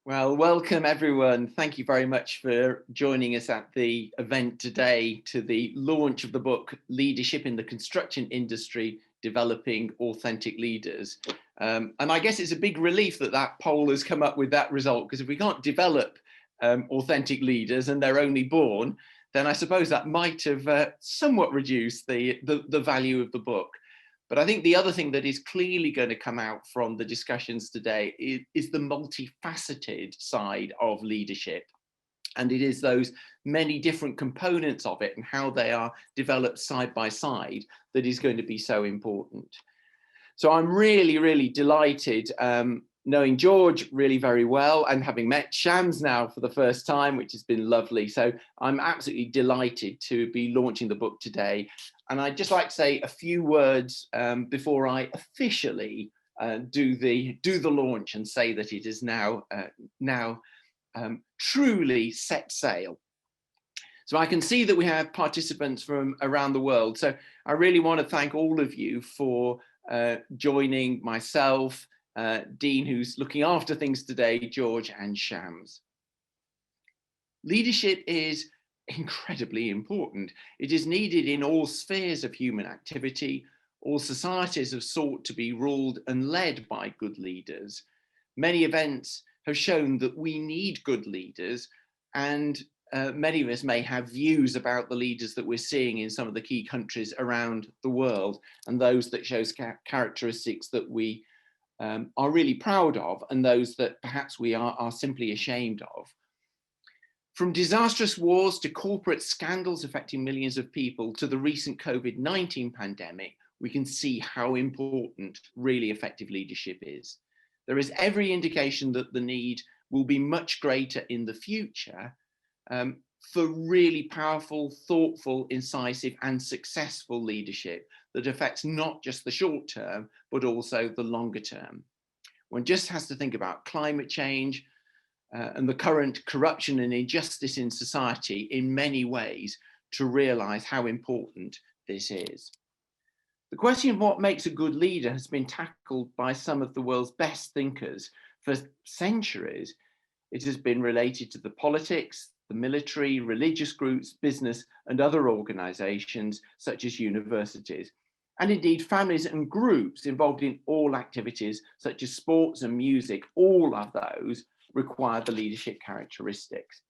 Well, welcome everyone. Thank you very much for joining us at the event today to the launch of the book, Leadership in the Construction Industry, Developing Authentic Leaders. And I guess it's a big relief that that poll has come up with that result, because if we can't develop authentic leaders and they're only born, then I suppose that might have somewhat reduced the value of the book. But I think the other thing that is clearly going to come out from the discussions today is the multifaceted side of leadership. And it is those many different components of it and how they are developed side by side that is going to be so important. So I'm really, really delighted knowing George really very well and having met Shams now for the first time, which has been lovely. So I'm absolutely delighted to be launching the book today. And I'd just like to say a few words before I officially do the launch and say that it is now truly set sail. So I can see that we have participants from around the world. So I really want to thank all of you for joining myself, Dean, who's looking after things today, George, and Shams. Leadership is incredibly important. It is needed in all spheres of human activity. All societies have sought to be ruled and led by good leaders. Many events have shown that we need good leaders, and many of us may have views about the leaders that we're seeing in some of the key countries around the world, and those that shows characteristics that we are really proud of, and those that perhaps we are simply ashamed of. From disastrous wars to corporate scandals affecting millions of people to the recent COVID-19 pandemic, we can see how important really effective leadership is. There is every indication that the need will be much greater in the future for really powerful, thoughtful, incisive, and successful leadership that affects not just the short term, but also the longer term. One just has to think about climate change, and the current corruption and injustice in society in many ways to realize how important this is. The question of what makes a good leader has been tackled by some of the world's best thinkers for centuries. It has been related to the politics, the military, religious groups, business, and other organizations such as universities, and indeed families and groups involved in all activities such as sports and music. All of those require the leadership characteristics.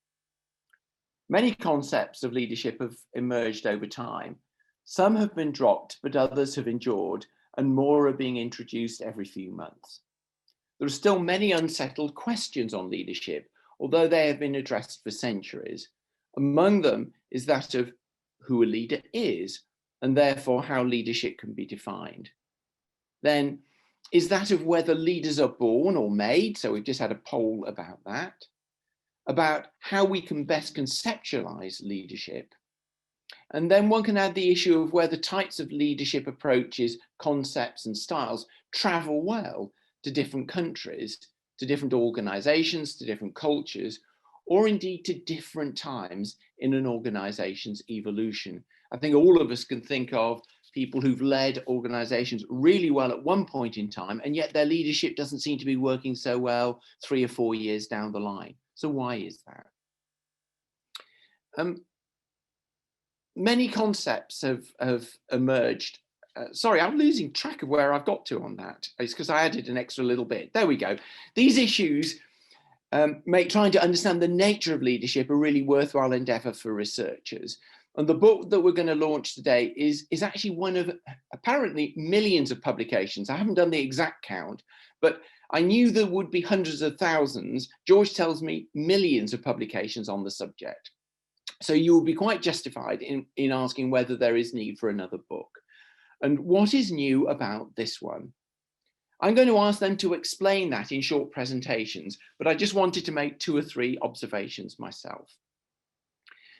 Many concepts of leadership have emerged over time. Some have been dropped, but others have endured, and more are being introduced every few months. There are still many unsettled questions on leadership, although they have been addressed for centuries. Among them is that of who a leader is, and therefore how leadership can be defined. Then is that of whether leaders are born or made. So we've just had a poll about that, about how we can best conceptualize leadership. And then one can add the issue of whether types of leadership approaches, concepts, and styles travel well to different countries, to different organizations, to different cultures, or indeed to different times in an organization's evolution. I think all of us can think of people who've led organizations really well at one point in time, and yet their leadership doesn't seem to be working so well 3 or 4 years down the line. So why is that? Many concepts have emerged. Sorry, I'm losing track of where I've got to on that. It's because I added an extra little bit. There we go. These issues make trying to understand the nature of leadership a really worthwhile endeavor for researchers. And the book that we're going to launch today is actually one of apparently millions of publications. I haven't done the exact count, but I knew there would be hundreds of thousands. George tells me millions of publications on the subject. So you will be quite justified in asking whether there is need for another book. And what is new about this one? I'm going to ask them to explain that in short presentations, but I just wanted to make 2 or 3 observations myself.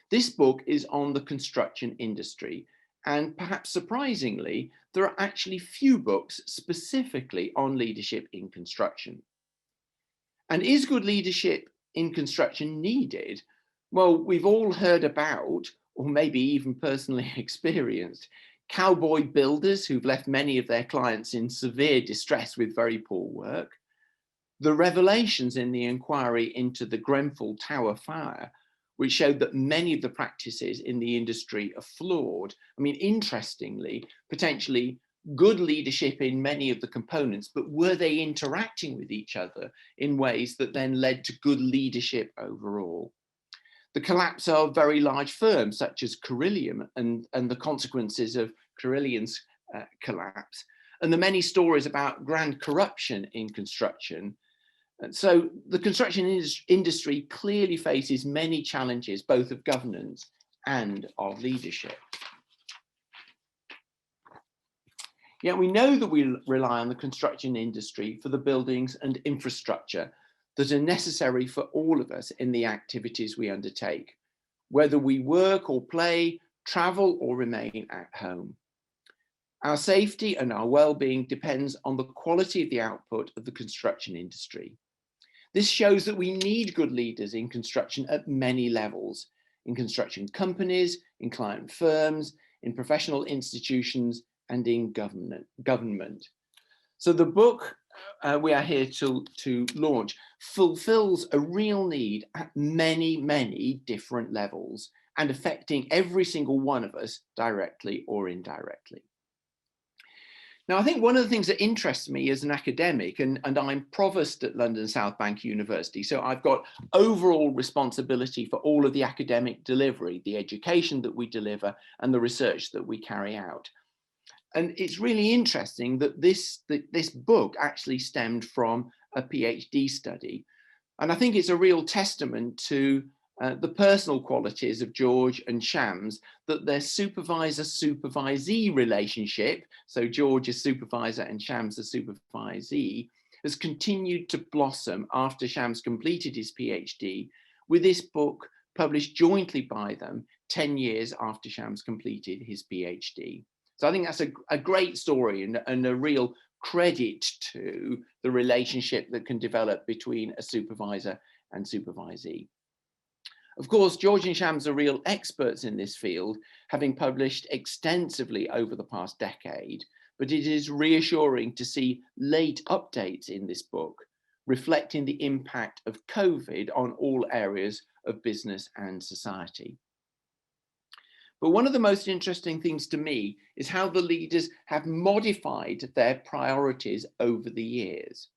This book is on the construction industry, and perhaps surprisingly, there are actually few books specifically on leadership in construction. And is good leadership in construction needed? Well, we've all heard about, or maybe even personally experienced, cowboy builders who've left many of their clients in severe distress with very poor work. The revelations in the inquiry into the Grenfell Tower fire, which showed that many of the practices in the industry are flawed. I mean, interestingly, potentially good leadership in many of the components, but were they interacting with each other in ways that then led to good leadership overall? The collapse of very large firms such as Carillion and the consequences of Carillion's collapse, and the many stories about grand corruption in construction. And so the construction industry clearly faces many challenges, both of governance and of leadership. Yet we know that we rely on the construction industry for the buildings and infrastructure that are necessary for all of us in the activities we undertake, whether we work or play, travel or remain at home. Our safety and our well-being depends on the quality of the output of the construction industry. This shows that we need good leaders in construction at many levels, in construction companies, in client firms, in professional institutions, and in government. So the book we are here to launch fulfills a real need at many, many different levels and affecting every single one of us directly or indirectly. Now, I think one of the things that interests me as an academic, and I'm provost at London South Bank University, so I've got overall responsibility for all of the academic delivery, the education that we deliver and the research that we carry out. And it's really interesting that this book actually stemmed from a PhD study. And I think it's a real testament to the personal qualities of George and Shams, that their supervisor-supervisee relationship, so George is supervisor and Shams is supervisee, has continued to blossom after Shams completed his PhD, with this book published jointly by them 10 years after Shams completed his PhD. So I think that's a great story and a real credit to the relationship that can develop between a supervisor and supervisee. Of course, George and Shams are real experts in this field, having published extensively over the past decade, but it is reassuring to see late updates in this book, reflecting the impact of COVID on all areas of business and society. But one of the most interesting things to me is how the leaders have modified their priorities over the years.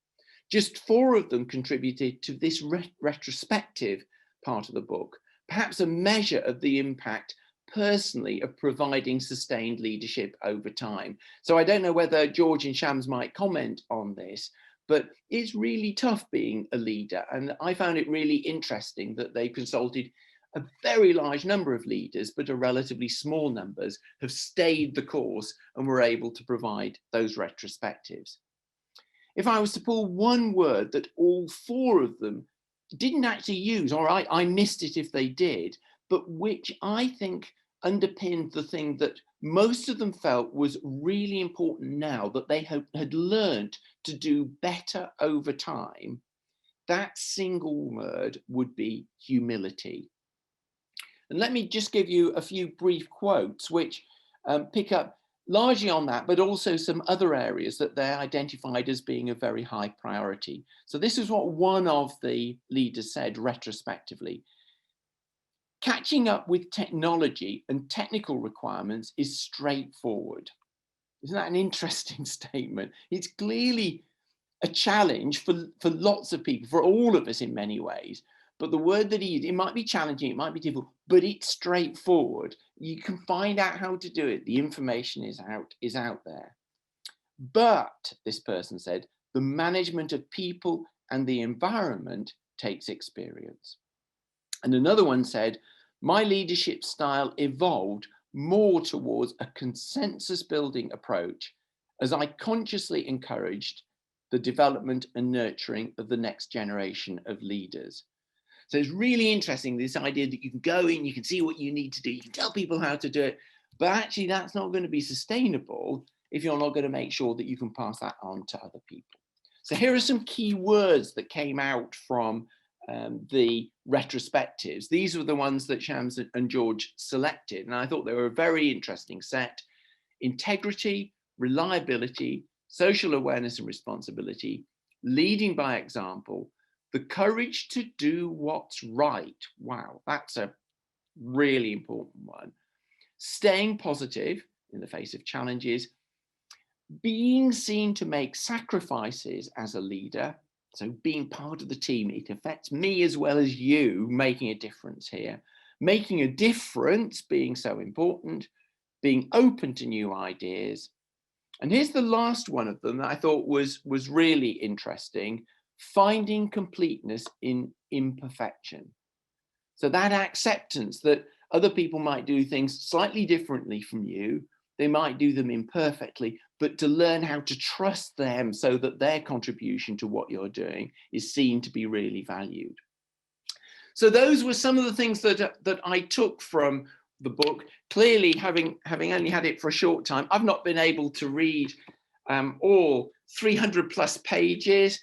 Just 4 of them contributed to this retrospective part of the book, perhaps a measure of the impact personally of providing sustained leadership over time. So I don't know whether George and Shams might comment on this, but it's really tough being a leader. And I found it really interesting that they consulted a very large number of leaders, but a relatively small numbers have stayed the course and were able to provide those retrospectives. If I was to pull one word that all 4 of them didn't actually use, or I missed it if they did, but which I think underpinned the thing that most of them felt was really important now that they had learned to do better over time, that single word would be humility. And let me just give you a few brief quotes which pick up largely on that, but also some other areas that they identified as being a very high priority. So this is what one of the leaders said retrospectively. Catching up with technology and technical requirements is straightforward. Isn't that an interesting statement? It's clearly a challenge for lots of people, for all of us in many ways. But the word that he used, it might be challenging, it might be difficult, but it's straightforward. You can find out how to do it. The information is out there. But, this person said, the management of people and the environment takes experience. And another one said, my leadership style evolved more towards a consensus building approach as I consciously encouraged the development and nurturing of the next generation of leaders. So it's really interesting, this idea that you can go in, you can see what you need to do, you can tell people how to do it, but actually that's not going to be sustainable if you're not going to make sure that you can pass that on to other people. So here are some key words that came out from the retrospectives. These were the ones that Shams and George selected, and I thought they were a very interesting set. Integrity, reliability, social awareness and responsibility, leading by example, the courage to do what's right. Wow, that's a really important one. Staying positive in the face of challenges, being seen to make sacrifices as a leader. So being part of the team, it affects me as well as you, making a difference here. Making a difference being so important, being open to new ideas. And here's the last one of them that I thought was really interesting, finding completeness in imperfection. So that acceptance that other people might do things slightly differently from you, they might do them imperfectly, but to learn how to trust them so that their contribution to what you're doing is seen to be really valued. So those were some of the things that I took from the book. Clearly, having only had it for a short time, I've not been able to read all 300 plus pages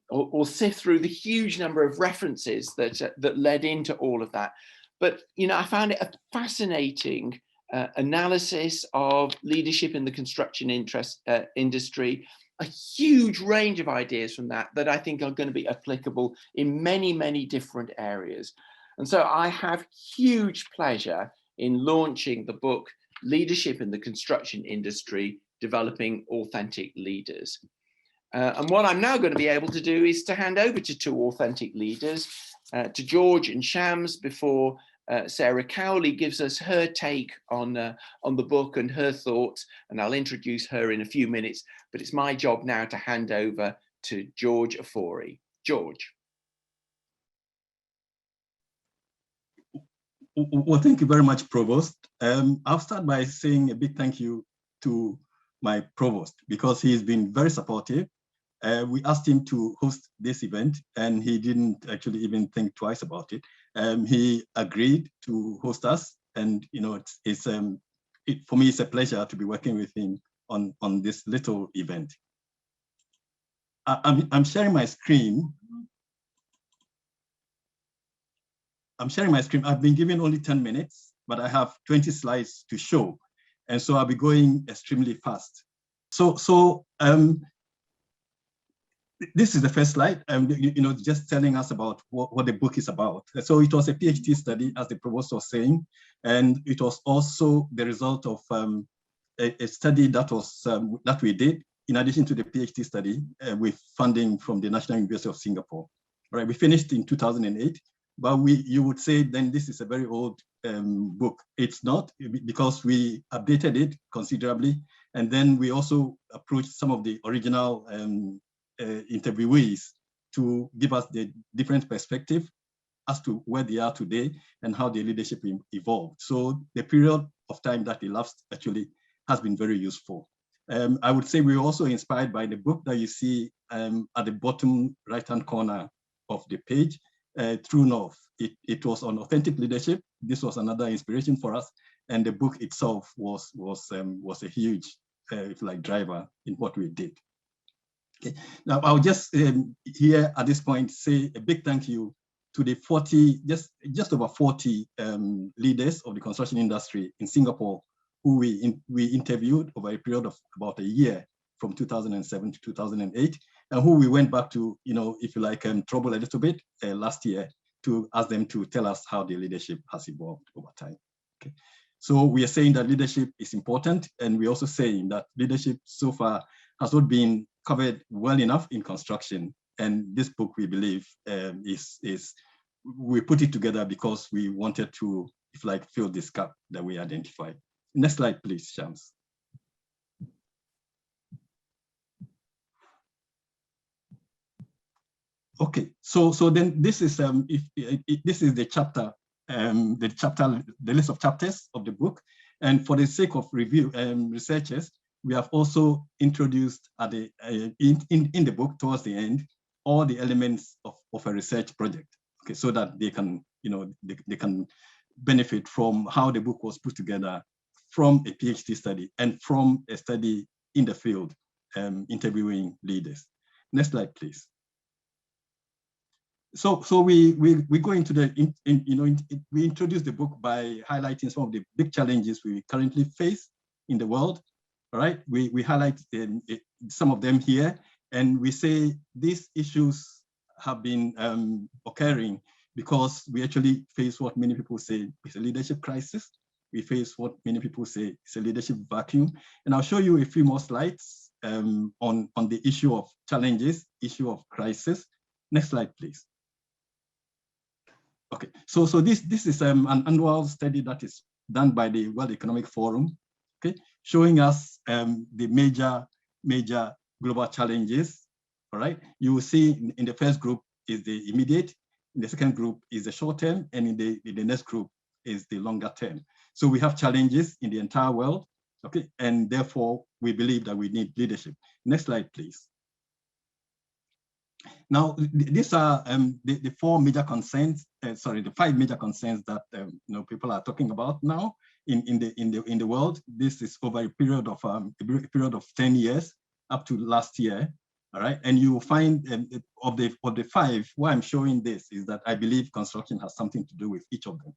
or sift through the huge number of references that led into all of that. But I found it a fascinating analysis of leadership in the construction industry, a huge range of ideas from that I think are going to be applicable in many, many different areas. And so I have huge pleasure in launching the book, Leadership in the Construction Industry, Developing Authentic Leaders. And what I'm now going to be able to do is to hand over to two authentic leaders, to George and Shams, before Sarah Cowley gives us her take on the book and her thoughts, and I'll introduce her in a few minutes, but it's my job now to hand over to George Ofori. George. Well, thank you very much, Provost. I'll start by saying a big thank you to my Provost, because he's been very supportive. We asked him to host this event, and he didn't actually even think twice about it. He agreed to host us, and for me, it's a pleasure to be working with him on this little event. I'm sharing my screen. I've been given only 10 minutes, but I have 20 slides to show. And so I'll be going extremely fast. So this is the first slide, just telling us about what the book is about. So it was a PhD study, as the Provost was saying, and it was also the result of a study that we did in addition to the PhD study with funding from the National University of Singapore. Right, we finished in 2008. But you would say then this is a very old book. It's not, because we updated it considerably. And then we also approached some of the original interviewees to give us the different perspective as to where they are today and how their leadership evolved. So the period of time that elapsed actually has been very useful. I would say we were also inspired by the book that you see at the bottom right-hand corner of the page. True North. It was on authentic leadership. This was another inspiration for us, and the book itself was a huge driver in what we did. Okay. Now I'll just here at this point say a big thank you to the 40, just over 40 leaders of the construction industry in Singapore, who we interviewed over a period of about a year, from 2007 to 2008, and who we went back to, if you like, trouble a little bit last year to ask them to tell us how their leadership has evolved over time. Okay. So we are saying that leadership is important, and we're also saying that leadership so far has not been covered well enough in construction. And this book, we believe, we put it together because we wanted to, if like, fill this gap that we identified. Next slide, please, Shams. Okay, so then this is this is the chapter, the list of chapters of the book, and for the sake of review researchers, we have also introduced at the in the book towards the end all the elements of a research project. Okay, so that they can they can benefit from how the book was put together from a PhD study and from a study in the field, interviewing leaders. Next slide, please. So we go into we introduce the book by highlighting some of the big challenges we currently face in the world. All right, we highlight some of them here, And we say these issues have been occurring because we actually face what many people say is a leadership crisis. We face what many people say is a leadership vacuum. And I'll show you a few more slides on the issue of challenges, issue of crisis. Next slide, please. Okay, so this is an annual study that is done by the World Economic Forum, okay, showing us the major global challenges. All right, you will see in the first group is the immediate, in the second group is the short term, and in the next group is the longer term. So we have challenges in the entire world, okay, and therefore we believe that we need leadership. Next slide, please. Now, these are the four major concerns. The 5 major concerns that people are talking about now in the world. This is over a period of 10 years up to last year. All right, and you will find of the 5. Why I'm showing this is that I believe construction has something to do with each of them.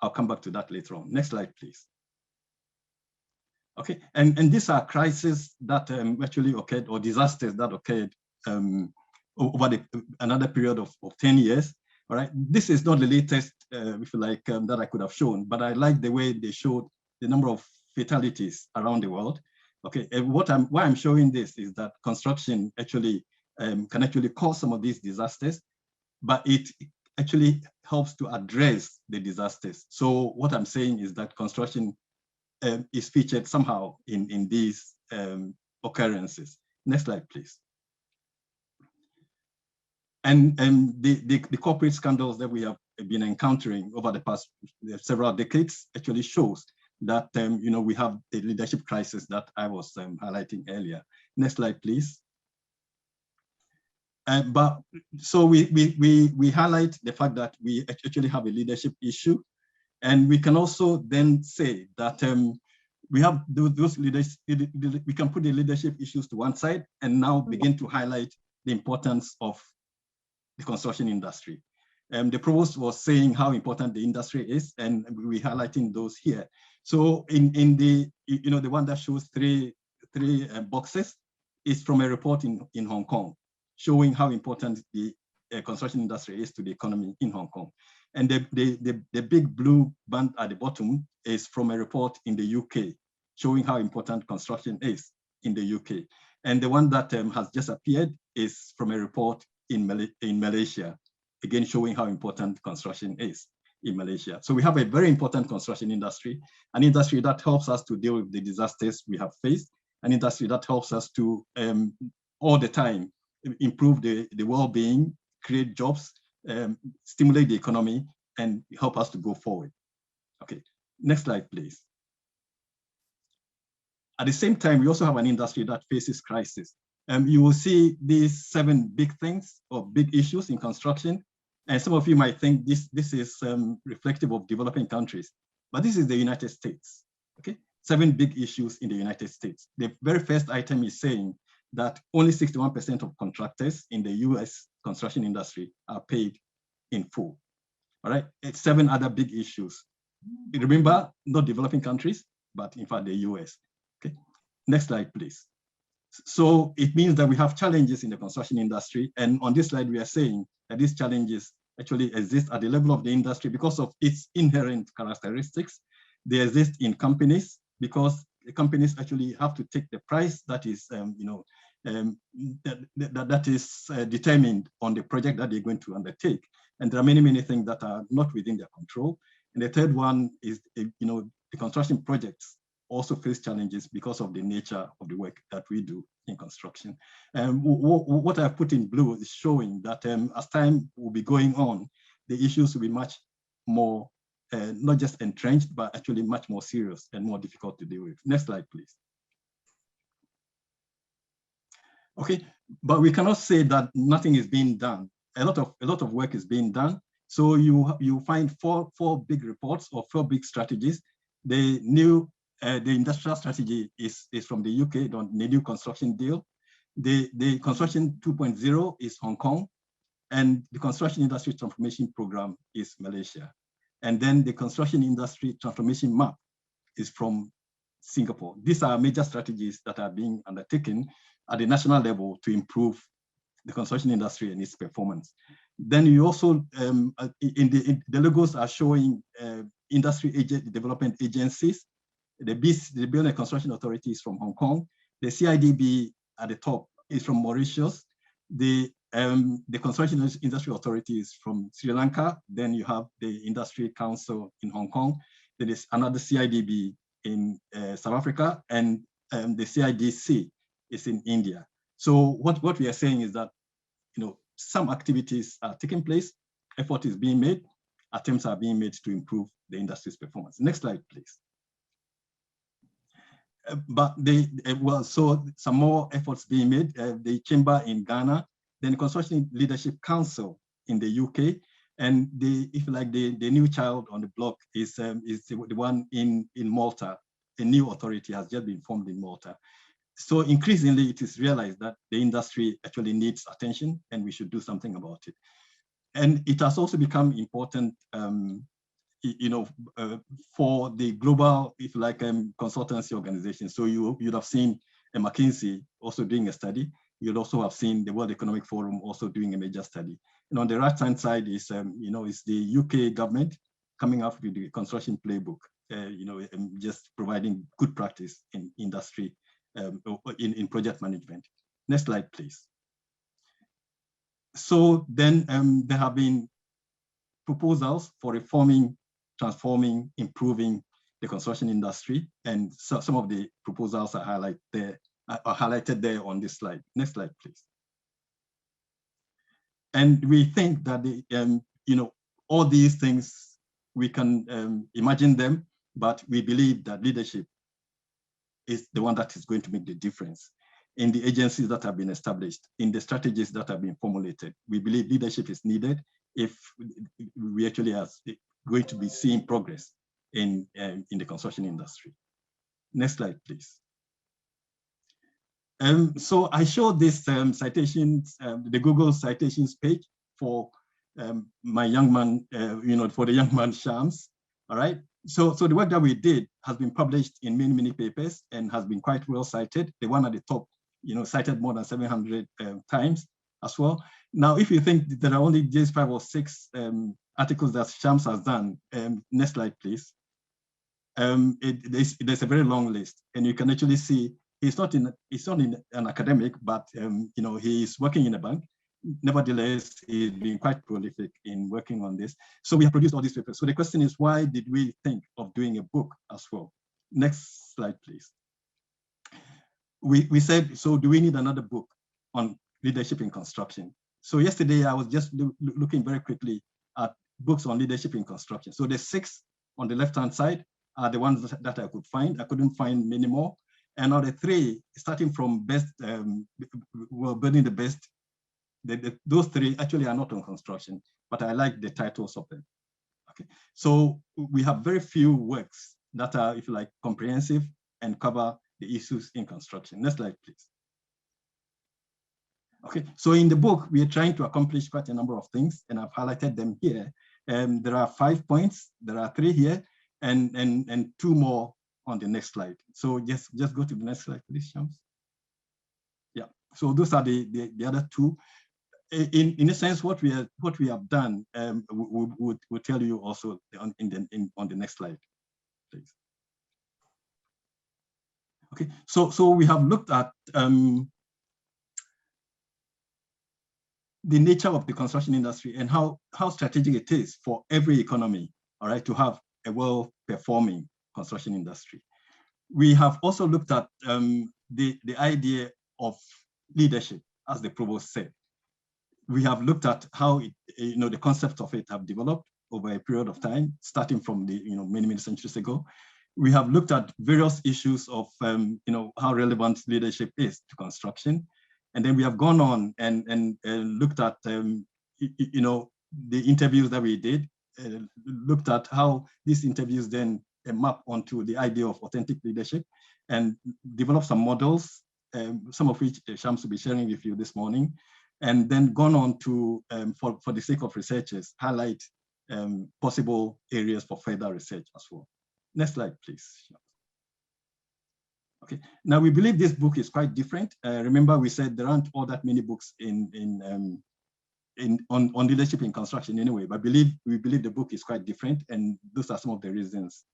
I'll come back to that later on. Next slide, please. Okay, and these are crises that actually occurred, or disasters that occurred over another period of 10 years. All right, this is not the latest, if you like, that I could have shown, but I like the way they showed the number of fatalities around the world. Okay, and why I'm showing this is that construction actually can actually cause some of these disasters, but it actually helps to address the disasters. So what I'm saying is that construction is featured somehow in these occurrences. Next slide, please. And the corporate scandals that we have been encountering over the past several decades actually shows that we have the leadership crisis that I was highlighting earlier. Next slide, please. But so we highlight the fact that we actually have a leadership issue, and we can also then say that we have those leaders. We can put the leadership issues to one side and now begin to highlight the importance of the construction industry. The provost was saying how important the industry is, and we're highlighting those here. So in the the one that shows three boxes is from a report in Hong Kong, showing how important the construction industry is to the economy in Hong Kong. And the big blue band at the bottom is from a report in the UK, showing how important construction is in the UK. And the one that has just appeared is from a report in Malaysia, again showing how important construction is in Malaysia. So we have a very important construction industry, an industry that helps us to deal with the disasters we have faced, an industry that helps us to all the time improve the well-being, create jobs, stimulate the economy, and help us to go forward. Okay, next slide, please. At the same time, we also have an industry that faces crisis. You will see these 7 big things or big issues in construction. And some of you might think this is reflective of developing countries, but this is the United States, okay? 7 big issues in the United States. The very first item is saying that only 61% of contractors in the US construction industry are paid in full, all right? It's 7 other big issues. Remember, not developing countries, but in fact the US, okay? Next slide, please. So it means that we have challenges in the construction industry. And on this slide, we are saying that these challenges actually exist at the level of the industry because of its inherent characteristics. They exist in companies because the companies actually have to take the price that is, that is determined on the project that they're going to undertake. And there are many, many things that are not within their control. And the third one is, the construction projects also face challenges because of the nature of the work that we do in construction. What I've put in blue is showing that as time will be going on, the issues will be much more, not just entrenched, but actually much more serious and more difficult to deal with. Next slide, please. Okay, but we cannot say that nothing is being done. A lot of work is being done. So you find four big reports or 4 big strategies. The industrial strategy is from the UK, the new construction deal. The construction 2.0 is Hong Kong, and the construction industry transformation program is Malaysia. And then the construction industry transformation map is from Singapore. These are major strategies that are being undertaken at the national level to improve the construction industry and its performance. Then you also, the logos are showing industry development agencies. The Building and Construction Authority is from Hong Kong. The CIDB at the top is from Mauritius. The Construction Industry Authority is from Sri Lanka. Then you have the Industry Council in Hong Kong. There is another CIDB in South Africa, and the CIDC is in India. So what we are saying is that, some activities are taking place, effort is being made, attempts are being made to improve the industry's performance. Next slide, please. So some more efforts being made. The chamber in Ghana, then the Construction Leadership Council in the UK, and if you like, the new child on the block is the one in Malta. A new authority has just been formed in Malta. So increasingly, it is realized that the industry actually needs attention, and we should do something about it. And it has also become important, for the global, if you like, consultancy organization. So you'd have seen McKinsey also doing a study. You'd also have seen the World Economic Forum also doing a major study. And on the right-hand side is, is the UK government coming up with the construction playbook, just providing good practice in industry, in project management. Next slide, please. So then there have been proposals for reforming, transforming, improving the construction industry, and so some of the proposals are highlighted there on this slide. Next slide, please. And we think that all these things, we can imagine them, but we believe that leadership is the one that is going to make the difference in the agencies that have been established, in the strategies that have been formulated. We believe leadership is needed if we actually are going to be seeing progress in the construction industry. Next slide, please. So I showed this citations, the Google citations page for my young man, for the young man Shams. All right. So the work that we did has been published in many papers and has been quite well cited. The one at the top, cited more than 700 times as well. Now, if you think there are only just 5 or 6 articles that Shams has done, next slide, please. There's a very long list, and you can actually see he's not an academic, but he is working in a bank. Nevertheless, he's been quite prolific in working on this. So we have produced all these papers. So the question is, why did we think of doing a book as well? Next slide, please. We said, so do we need another book on leadership in construction? So yesterday, I was just looking very quickly at books on leadership in construction. So the 6 on the left-hand side are the ones that I could find. I couldn't find many more. And now the 3, starting from best, building the best, those 3 actually are not on construction, but I like the titles of them. Okay, so we have very few works that are, if you like, comprehensive and cover the issues in construction. Next slide, please. Okay, so in the book, we are trying to accomplish quite a number of things, and I've highlighted them here. There are 5 points. There are 3 here, and 2 more on the next slide. So just go to the next slide, please, Shams. Yeah. So those are the other 2. In a sense, what we have done, we'll tell you also on the next slide, please. Okay. So we have looked at the nature of the construction industry and how strategic it is for every economy, all right, to have a well-performing construction industry. We have also looked at the idea of leadership, as the provost said. We have looked at how the concept of it have developed over a period of time, starting from the many centuries ago. We have looked at various issues of how relevant leadership is to construction, and then we have gone on and looked at the interviews that we did, looked at how these interviews then map onto the idea of authentic leadership, and developed some models, some of which Shams will be sharing with you this morning, and then gone on to, for the sake of researchers, highlight possible areas for further research as well. Next slide, please. Okay, now we believe this book is quite different. Remember, we said there aren't all that many books on leadership in construction anyway, but we believe the book is quite different, and those are some of the reasons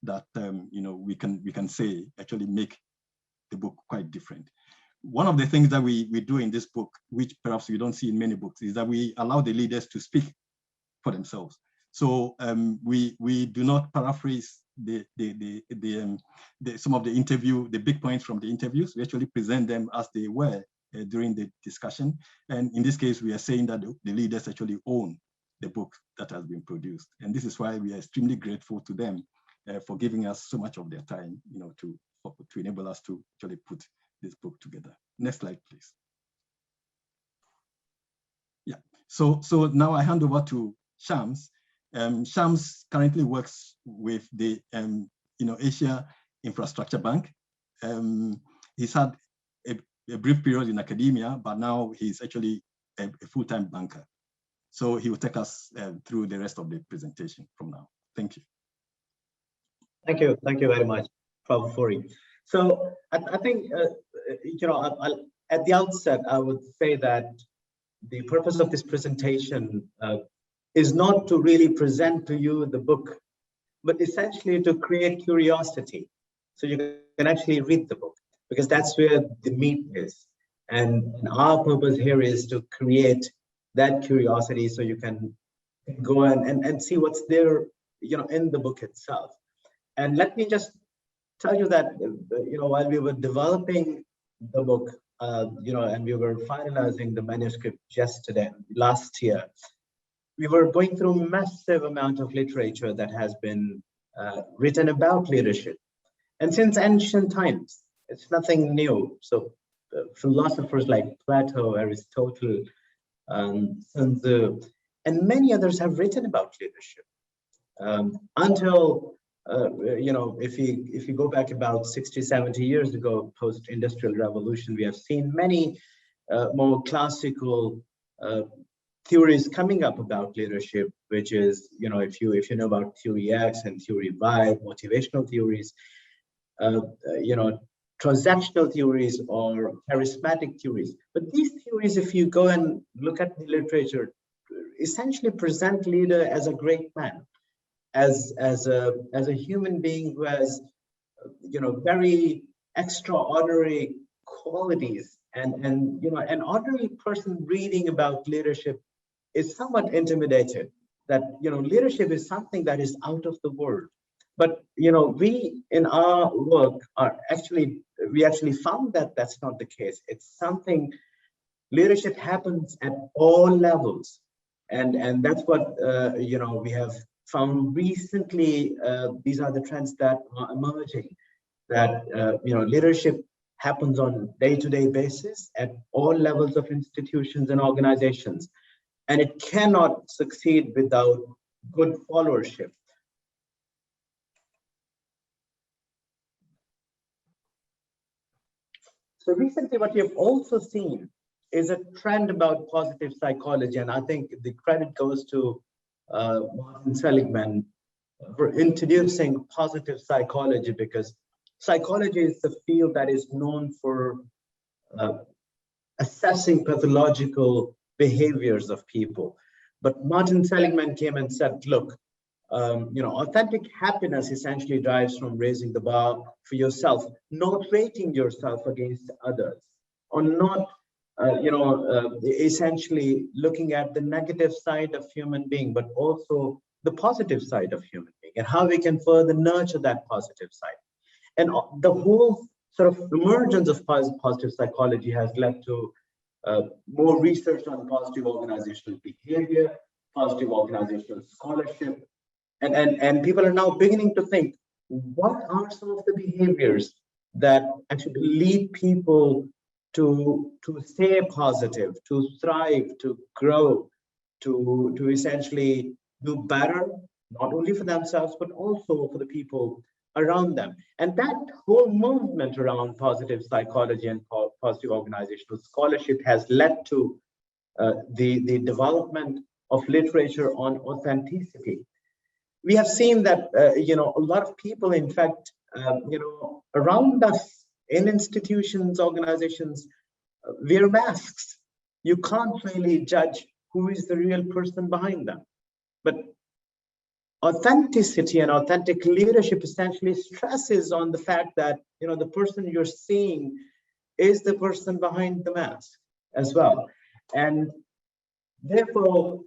that we can say actually make the book quite different. One of the things that we do in this book, which perhaps we don't see in many books, is that we allow the leaders to speak for themselves. So we do not paraphrase some of the interview, the big points from the interviews. We actually present them as they were during the discussion. And in this case, we are saying that the leaders actually own the book that has been produced. And this is why we are extremely grateful to them for giving us so much of their time, to enable us to actually put this book together. Next slide, please. Yeah, so now I hand over to Shams. Shams currently works with the Asia Infrastructure Bank. He's had a brief period in academia, but now he's actually a full-time banker. So he will take us through the rest of the presentation from now. Thank you. Thank you very much, Prof. Fori. So I think, at the outset, I would say that the purpose of this presentation is not to really present to you the book, but essentially to create curiosity. So you can actually read the book, because that's where the meat is. And our purpose here is to create that curiosity so you can go and see what's there, in the book itself. And let me just tell you that, while we were developing the book, and we were finalizing the manuscript last year, we were going through a massive amount of literature that has been written about leadership. And since ancient times, it's nothing new. So philosophers like Plato, Aristotle, Sun Tzu, and many others have written about leadership. Until, if you go back about 60, 70 years ago, post-industrial revolution, we have seen many more classical theories coming up about leadership, which is, if you know about theory X and theory Y, motivational theories, transactional theories or charismatic theories. But these theories, if you go and look at the literature, essentially present leader as a great man, as a human being who has, very extraordinary qualities, and an ordinary person reading about leadership is somewhat intimidated that, leadership is something that is out of the world. But, we in our work we actually found that that's not the case. It's something, leadership happens at all levels. And that's what, we have found recently. These are the trends that are emerging, that, leadership happens on day-to-day basis at all levels of institutions and organizations. And it cannot succeed without good followership. So recently, what we have also seen is a trend about positive psychology. And I think the credit goes to Martin Seligman for introducing positive psychology, because psychology is the field that is known for assessing pathological behaviors of people. But Martin Seligman came and said, look, authentic happiness essentially derives from raising the bar for yourself, not rating yourself against others, or not, essentially looking at the negative side of human being, but also the positive side of human being, and how we can further nurture that positive side. And the whole sort of emergence of positive psychology has led to more research on positive organizational behavior, positive organizational scholarship. And people are now beginning to think, what are some of the behaviors that actually lead people to stay positive, to thrive, to grow, to essentially do better, not only for themselves, but also for the people around them. And that whole movement around positive psychology and positive organizational scholarship has led to the development of literature on authenticity. We have seen that, a lot of people, in fact, around us in institutions, organizations, wear masks. You can't really judge who is the real person behind them. But authenticity and authentic leadership essentially stresses on the fact that, you know, the person you're seeing is the person behind the mask as well. And therefore,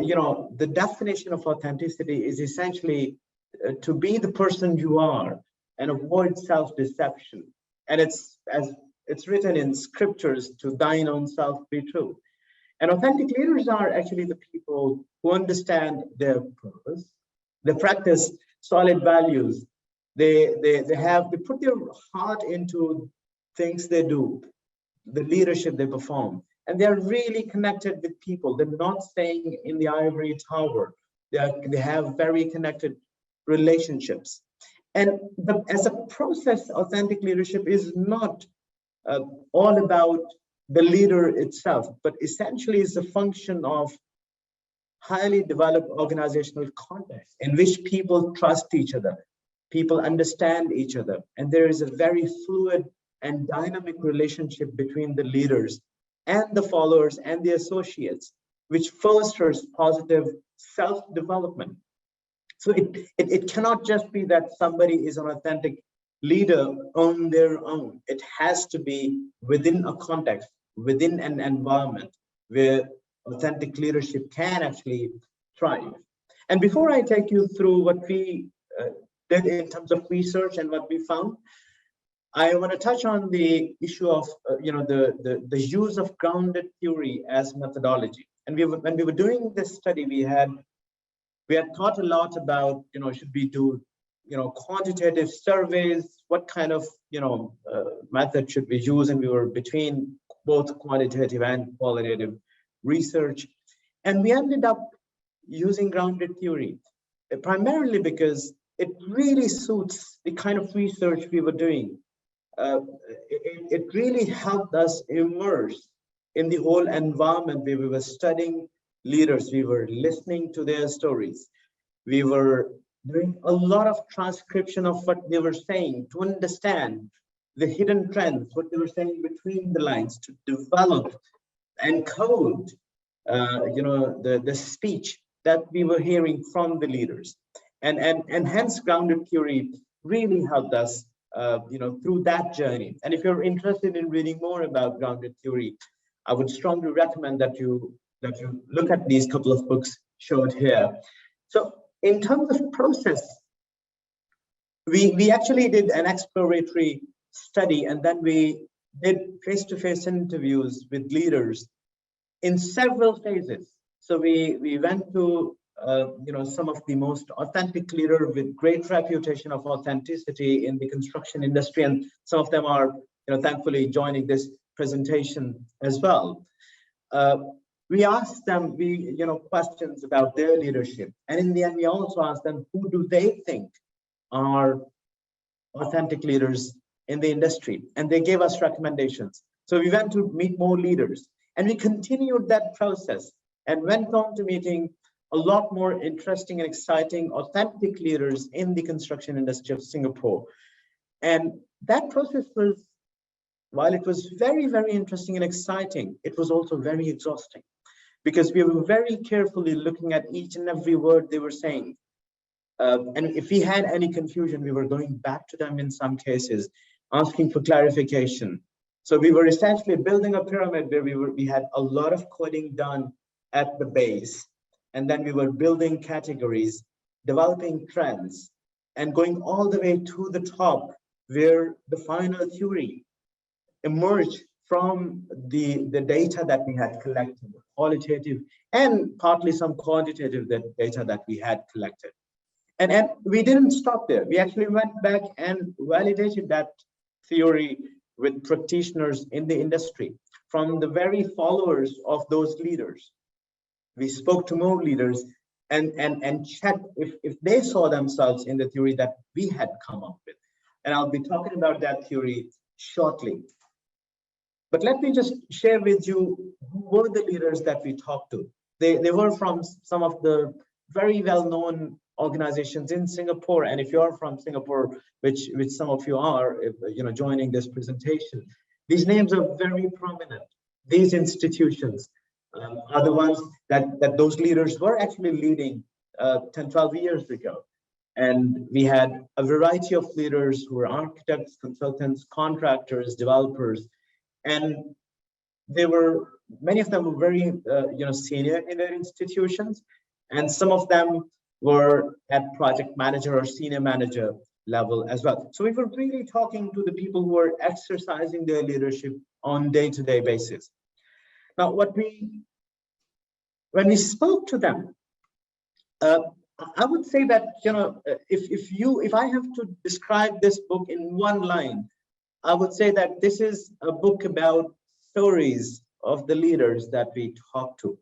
you know, the definition of authenticity is essentially to be the person you are and avoid self-deception. And it's, as it's written in scriptures, to thine own self be true. And authentic leaders are actually the people who understand their purpose. They practice solid values. They put their heart into things they do, the leadership they perform, and they're really connected with people. They're not staying in the ivory tower. They have very connected relationships. And as a process, authentic leadership is not all about the leader itself, but essentially is a function of highly developed organizational context in which people trust each other, people understand each other, and there is a very fluid and dynamic relationship between the leaders and the followers and the associates, which fosters positive self-development. So it cannot just be that somebody is an authentic leader on their own. It has to be within a context, within an environment where authentic leadership can actually thrive. And before I take you through what we did in terms of research and what we found, I want to touch on the issue of the use of grounded theory as methodology. And when we were doing this study, we had thought a lot about, should we do quantitative surveys, what kind of method should we use, and we were between both quantitative and qualitative research, and we ended up using grounded theory primarily because it really suits the kind of research we were doing. It really helped us immerse in the whole environment where we were studying leaders. We were listening to their stories. We were doing a lot of transcription of what they were saying to understand the hidden trends, what they were saying between the lines, to develop and code the speech that we were hearing from the leaders. And hence grounded theory really helped us through that journey. And if you're interested in reading more about grounded theory, I would strongly recommend that you look at these couple of books showed here. So in terms of process, we actually did an exploratory study, and then we did face-to-face interviews with leaders in several phases. So we went to some of the most authentic leaders with great reputation of authenticity in the construction industry, and some of them are thankfully joining this presentation as well. We asked them questions about their leadership, and in the end we also asked them, who do they think are authentic leaders in the industry, and they gave us recommendations. So we went to meet more leaders, and we continued that process and went on to meeting a lot more interesting and exciting authentic leaders in the construction industry of Singapore. And that process was, while it was very, very interesting and exciting, it was also very exhausting, because we were very carefully looking at each and every word they were saying. And if we had any confusion, we were going back to them in some cases, asking for clarification. So we were essentially building a pyramid where we had a lot of coding done at the base, and then we were building categories, developing trends, and going all the way to the top where the final theory emerged from the data that we had collected, qualitative and partly some quantitative data that we had collected. And we didn't stop there. We actually went back and validated that theory with practitioners in the industry, from the very followers of those leaders. We spoke to more leaders and checked if they saw themselves in the theory that we had come up with. And I'll be talking about that theory shortly. But let me just share with you who were the leaders that we talked to. They were from some of the very well-known organizations in Singapore. And if you are from Singapore, which some of you are, joining this presentation, these names are very prominent. These institutions are the ones that those leaders were actually leading 10, 12 years ago. And we had a variety of leaders who were architects, consultants, contractors, developers, and many of them were very senior in their institutions, and some of them were at project manager or senior manager level as well. So we were really talking to the people who were exercising their leadership on day-to-day basis. Now, when we spoke to them, I would say that if I have to describe this book in one line, I would say that this is a book about stories of the leaders that we talk to,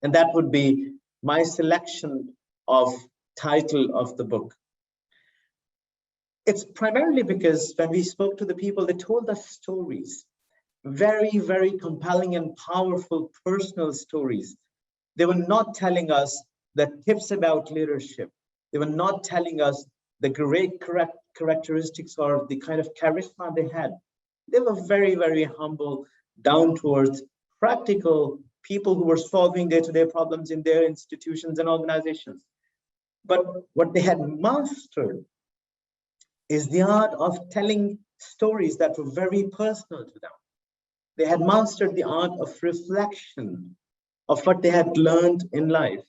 and that would be my selection of title of the book. It's primarily because when we spoke to the people, they told us stories, very, very compelling and powerful personal stories. They were not telling us the tips about leadership. They were not telling us the great characteristics or the kind of charisma they had. They were very, very humble, down to earth, practical people who were solving day-to-day problems in their institutions and organizations. But what they had mastered is the art of telling stories that were very personal to them. They had mastered the art of reflection of what they had learned in life.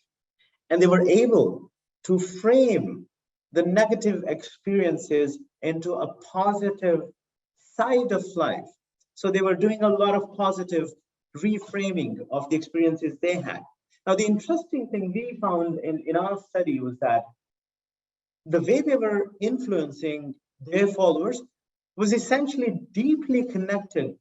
And they were able to frame the negative experiences into a positive side of life. So they were doing a lot of positive reframing of the experiences they had. Now, the interesting thing we found in our study was that the way they were influencing their followers was essentially deeply connected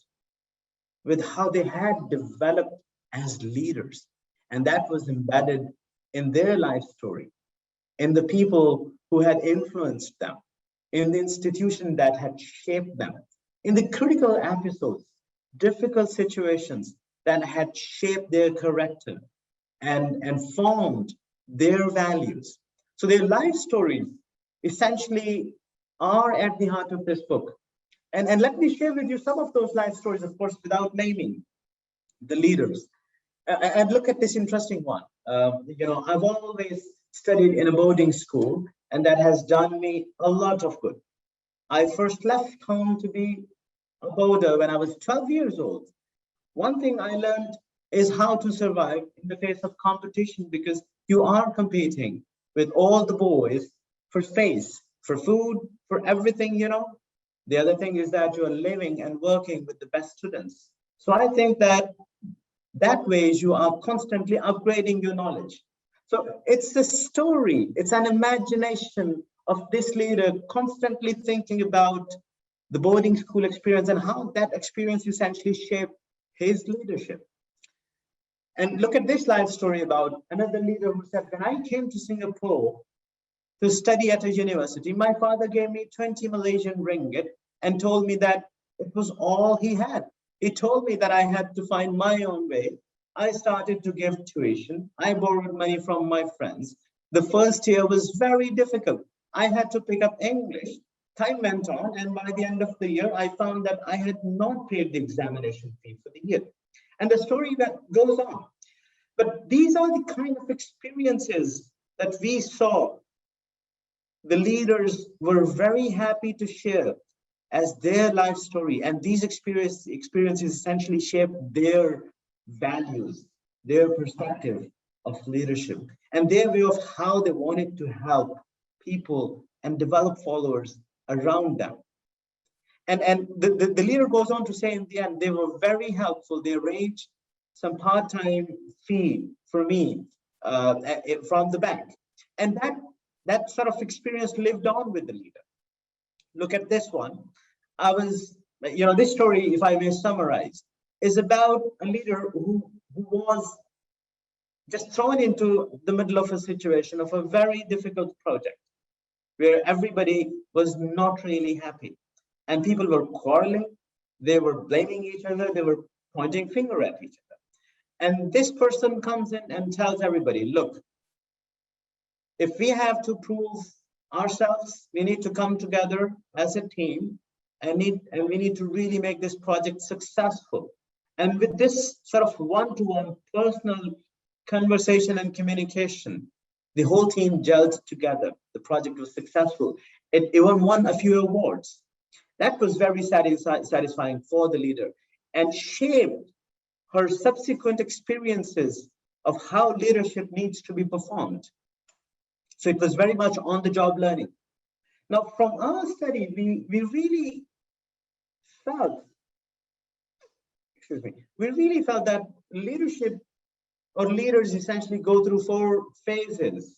with how they had developed as leaders. And that was embedded in their life story, in the people who had influenced them, in the institution that had shaped them, in the critical episodes, difficult situations that had shaped their character and formed their values. So their life stories essentially are at the heart of this book. And let me share with you some of those life stories, of course, without naming the leaders. And look at this interesting one. I've always studied in a boarding school, and that has done me a lot of good. I first left home to be a boarder when I was 12 years old. One thing I learned is how to survive in the face of competition, because you are competing with all the boys for space, for food, for everything, The other thing is that you are living and working with the best students. So I think that way you are constantly upgrading your knowledge. So it's a story, it's an imagination of this leader constantly thinking about the boarding school experience and how that experience essentially shaped his leadership. And look at this life story about another leader who said, when I came to Singapore to study at a university, my father gave me 20 Malaysian ringgit and told me that it was all he had. He told me that I had to find my own way. I started to give tuition. I borrowed money from my friends. The first year was very difficult. I had to pick up English. Time went on, and by the end of the year, I found that I had not paid the examination fee for the year. And the story that goes on. But these are the kind of experiences that we saw. The leaders were very happy to share as their life story, and these experiences essentially shaped their values, their perspective of leadership, and their way of how they wanted to help people and develop followers around them. And the leader goes on to say in the end, they were very helpful. They arranged some part-time fee for me from the bank. And that sort of experience lived on with the leader. Look at this one. This story, if I may summarize, is about a leader who was just thrown into the middle of a situation of a very difficult project where everybody was not really happy. And people were quarreling, they were blaming each other, they were pointing finger at each other. And this person comes in and tells everybody, look, if we have to prove ourselves, we need to come together as a team and we need to really make this project successful. And with this sort of one-to-one personal conversation and communication, the whole team gelled together. The project was successful. It even won a few awards. That was very satisfying for the leader and shaped her subsequent experiences of how leadership needs to be performed. So it was very much on-the-job learning. Now, from our study, we really felt that leadership or leaders essentially go through 4 phases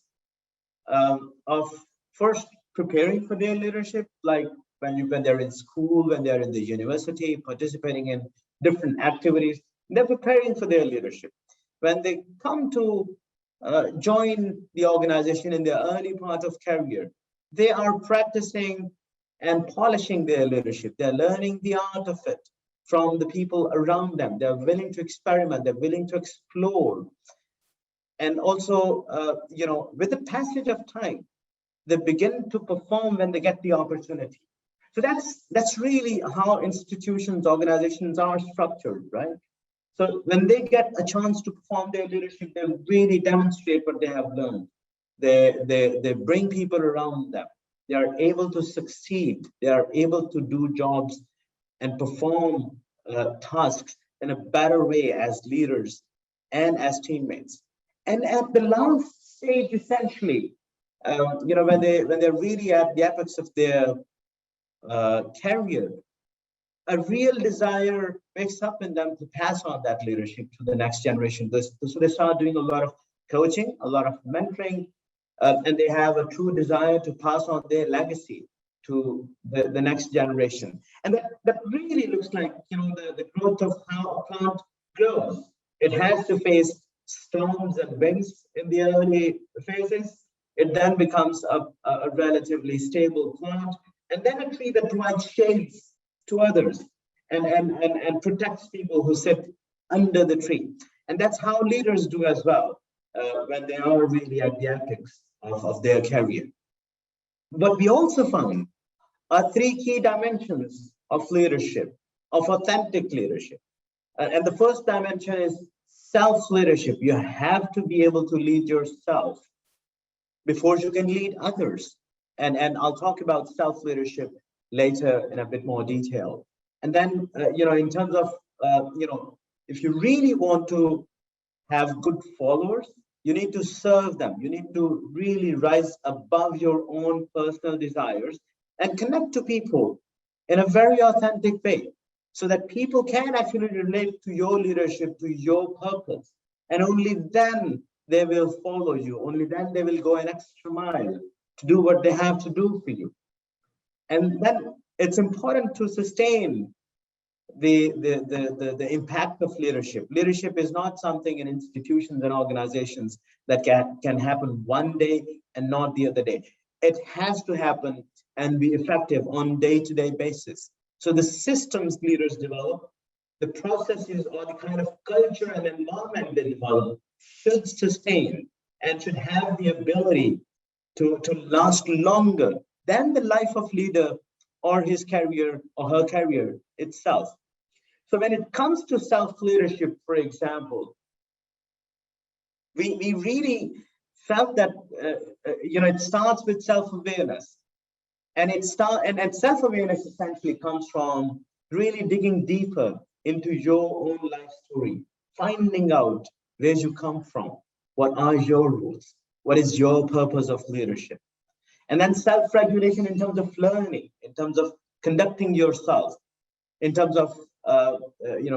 of first preparing for their leadership, like when they're in school, when they're in the university, participating in different activities, they're preparing for their leadership. When they come to join the organization in their early part of career, they are practicing and polishing their leadership. They're learning the art of it from the people around them. They're willing to experiment, they're willing to explore. And also, with the passage of time, they begin to perform when they get the opportunity. So that's really how institutions, organizations are structured, right? So when they get a chance to perform their leadership, they really demonstrate what they have learned. They bring people around them. They are able to succeed. They are able to do jobs and perform tasks in a better way as leaders and as teammates. And at the last stage, essentially, when they're really at the apex of their career, a real desire wakes up in them to pass on that leadership to the next generation. So they start doing a lot of coaching, a lot of mentoring, and they have a true desire to pass on their legacy to the next generation. And that really looks like the growth of how a plant grows. It has to face storms and winds in the early phases. It then becomes a relatively stable plant, and then a tree that provides shades to others and protects people who sit under the tree. And that's how leaders do as well when they are really at the apex of their career. But we also found are 3 key dimensions of leadership, of authentic leadership. And the first dimension is self-leadership. You have to be able to lead yourself before you can lead others. And I'll talk about self-leadership later in a bit more detail. And then, in terms of, if you really want to have good followers, you need to serve them. You need to really rise above your own personal desires and connect to people in a very authentic way so that people can actually relate to your leadership, to your purpose. And only then they will follow you. Only then they will go an extra mile to do what they have to do for you. And then it's important to sustain the impact of leadership. Leadership is not something in institutions and organizations that can happen one day and not the other day. It has to happen and be effective on day-to-day basis. So the systems leaders develop, the processes or the kind of culture and environment they develop should sustain and should have the ability to last longer than the life of leader or his career or her career itself. So when it comes to self-leadership, for example, we really felt that it starts with self-awareness, and self-awareness essentially comes from really digging deeper into your own life story, finding out where you come from, what are your roots, what is your purpose of leadership, and then self-regulation in terms of learning, in terms of conducting yourself, in terms of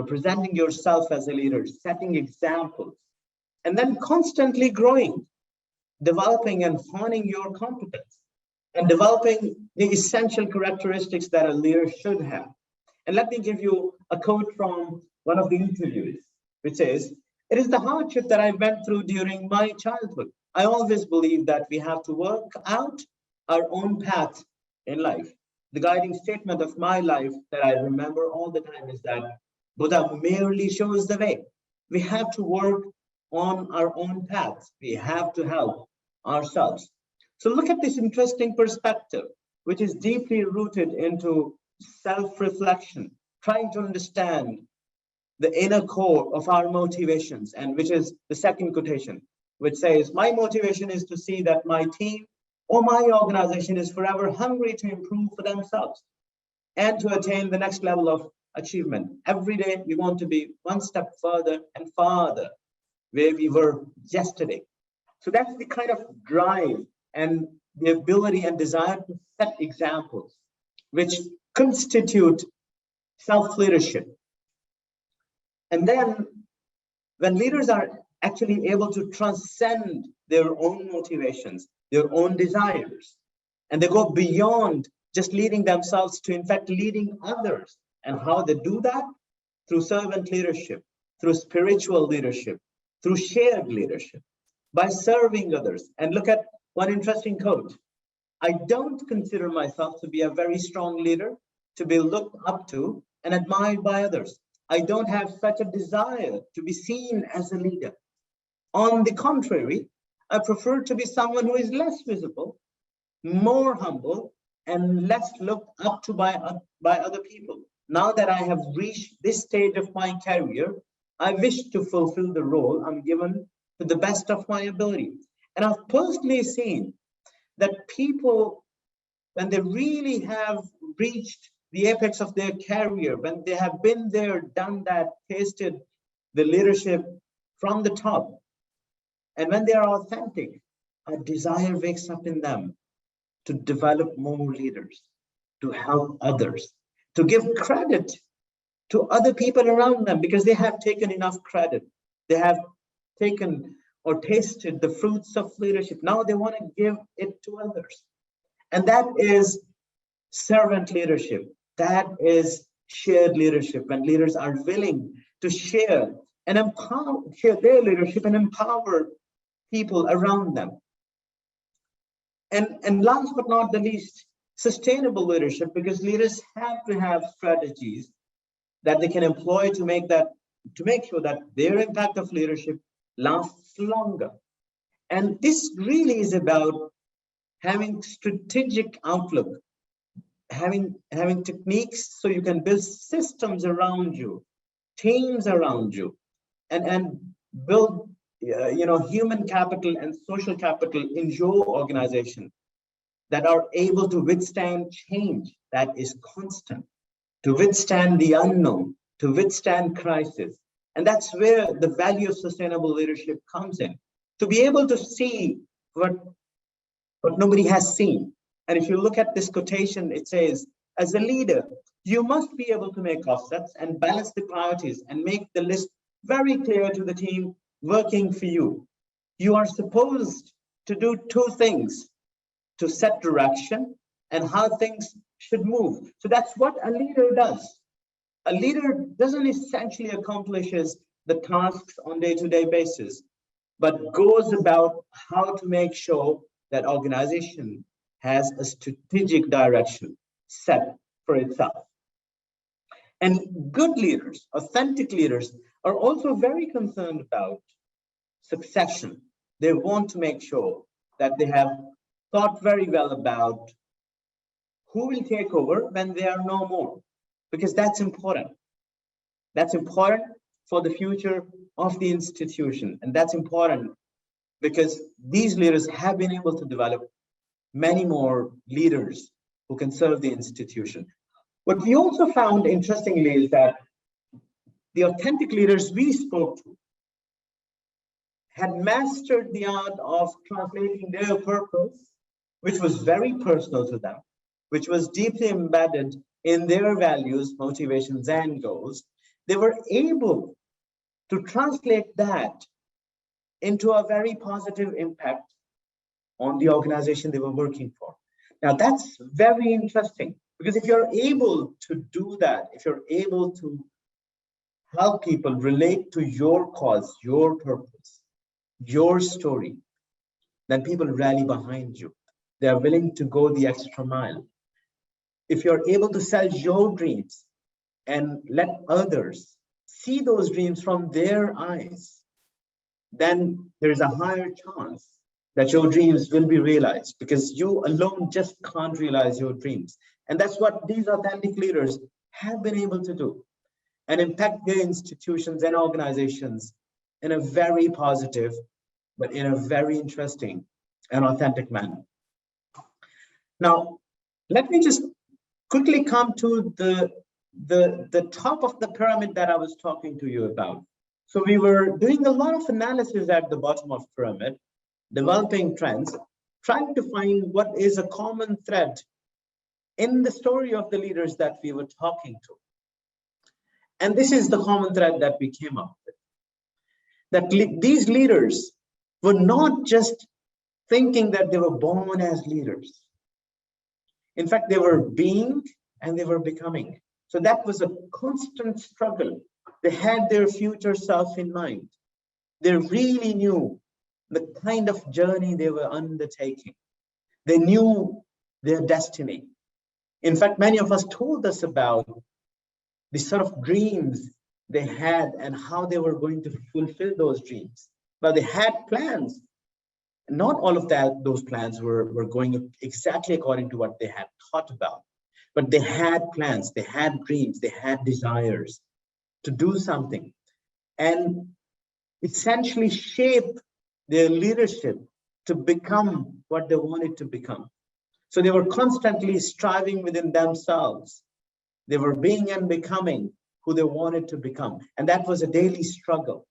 presenting yourself as a leader, setting examples, and then constantly growing, developing and honing your competence, and developing the essential characteristics that a leader should have. And let me give you a quote from one of the interviews, which says, "It is the hardship that I went through during my childhood. I always believe that we have to work out our own path in life. The guiding statement of my life that I remember all the time is that Buddha merely shows the way. We have to work on our own paths. We have to help ourselves. So look at this interesting perspective, which is deeply rooted into self-reflection, trying to understand the inner core of our motivations, and which is the second quotation, which says, my motivation is to see that my team or my organization is forever hungry to improve for themselves and to attain the next level of achievement. Every day we want to be one step further and farther where we were yesterday. So that's the kind of drive and the ability and desire to set examples which constitute self-leadership. And then when leaders are actually able to transcend their own motivations, their own desires, and they go beyond just leading themselves to, in fact, leading others. And how they do that? Through servant leadership, through spiritual leadership, through shared leadership, by serving others. And look at one interesting quote. I don't consider myself to be a very strong leader, to be looked up to and admired by others. I don't have such a desire to be seen as a leader. On the contrary, I prefer to be someone who is less visible, more humble, and less looked up to by other people. Now that I have reached this stage of my career, I wish to fulfill the role I'm given to the best of my ability. And I've personally seen that people, when they really have reached the apex of their career, when they have been there, done that, tasted the leadership from the top, and when they are authentic, a desire wakes up in them to develop more leaders, to help others, to give credit to other people around them, because they have taken enough credit. They have taken or tasted the fruits of leadership. Now they want to give it to others. And that is servant leadership. That is shared leadership, when leaders are willing to share and empower, share their leadership and empower people around them. And last but not the least, sustainable leadership, because leaders have to have strategies that they can employ to make sure that their impact of leadership lasts longer. And this really is about having strategic outlook, having techniques so you can build systems around you, teams around you, and build human capital and social capital in your organization that are able to withstand change that is constant, to withstand the unknown, to withstand crisis. And that's where the value of sustainable leadership comes in, to be able to see what nobody has seen. And if you look at this quotation, it says, as a leader, you must be able to make offsets and balance the priorities and make the list very clear to the team working for you. You are supposed to do two things: to set direction and how things should move. So that's what a leader does. A leader doesn't essentially accomplishes the tasks on day-to-day basis, but goes about how to make sure that organization has a strategic direction set for itself. And good leaders, authentic leaders, are also very concerned about succession. They want to make sure that they have thought very well about who will take over when they are no more, because that's important. That's important for the future of the institution. And that's important because these leaders have been able to develop many more leaders who can serve the institution. What we also found, interestingly, is that the authentic leaders we spoke to had mastered the art of translating their purpose, which was very personal to them, which was deeply embedded in their values, motivations, and goals. They were able to translate that into a very positive impact on the organization they were working for. Now, that's very interesting, because if you're able to do that, if you're able to help people relate to your cause, your purpose, your story, then people rally behind you. They are willing to go the extra mile. If you're able to sell your dreams and let others see those dreams from their eyes, then there's a higher chance that your dreams will be realized, because you alone just can't realize your dreams. And that's what these authentic leaders have been able to do, and impact their institutions and organizations in a very positive, but in a very interesting and authentic manner. Now, let me just quickly come to the top of the pyramid that I was talking to you about. So we were doing a lot of analysis at the bottom of the pyramid, developing trends, trying to find what is a common thread in the story of the leaders that we were talking to. And this is the common thread that we came up with. That these leaders were not just thinking that they were born as leaders. In fact, they were being and they were becoming. So that was a constant struggle. They had their future self in mind. They really knew the kind of journey they were undertaking. They knew their destiny. In fact, many of us told us about the sort of dreams they had and how they were going to fulfill those dreams. But they had plans. Not all of those plans were going exactly according to what they had thought about. But they had plans, they had dreams, they had desires to do something and essentially shape their leadership to become what they wanted to become. So they were constantly striving within themselves. They were being and becoming who they wanted to become. And that was a daily struggle.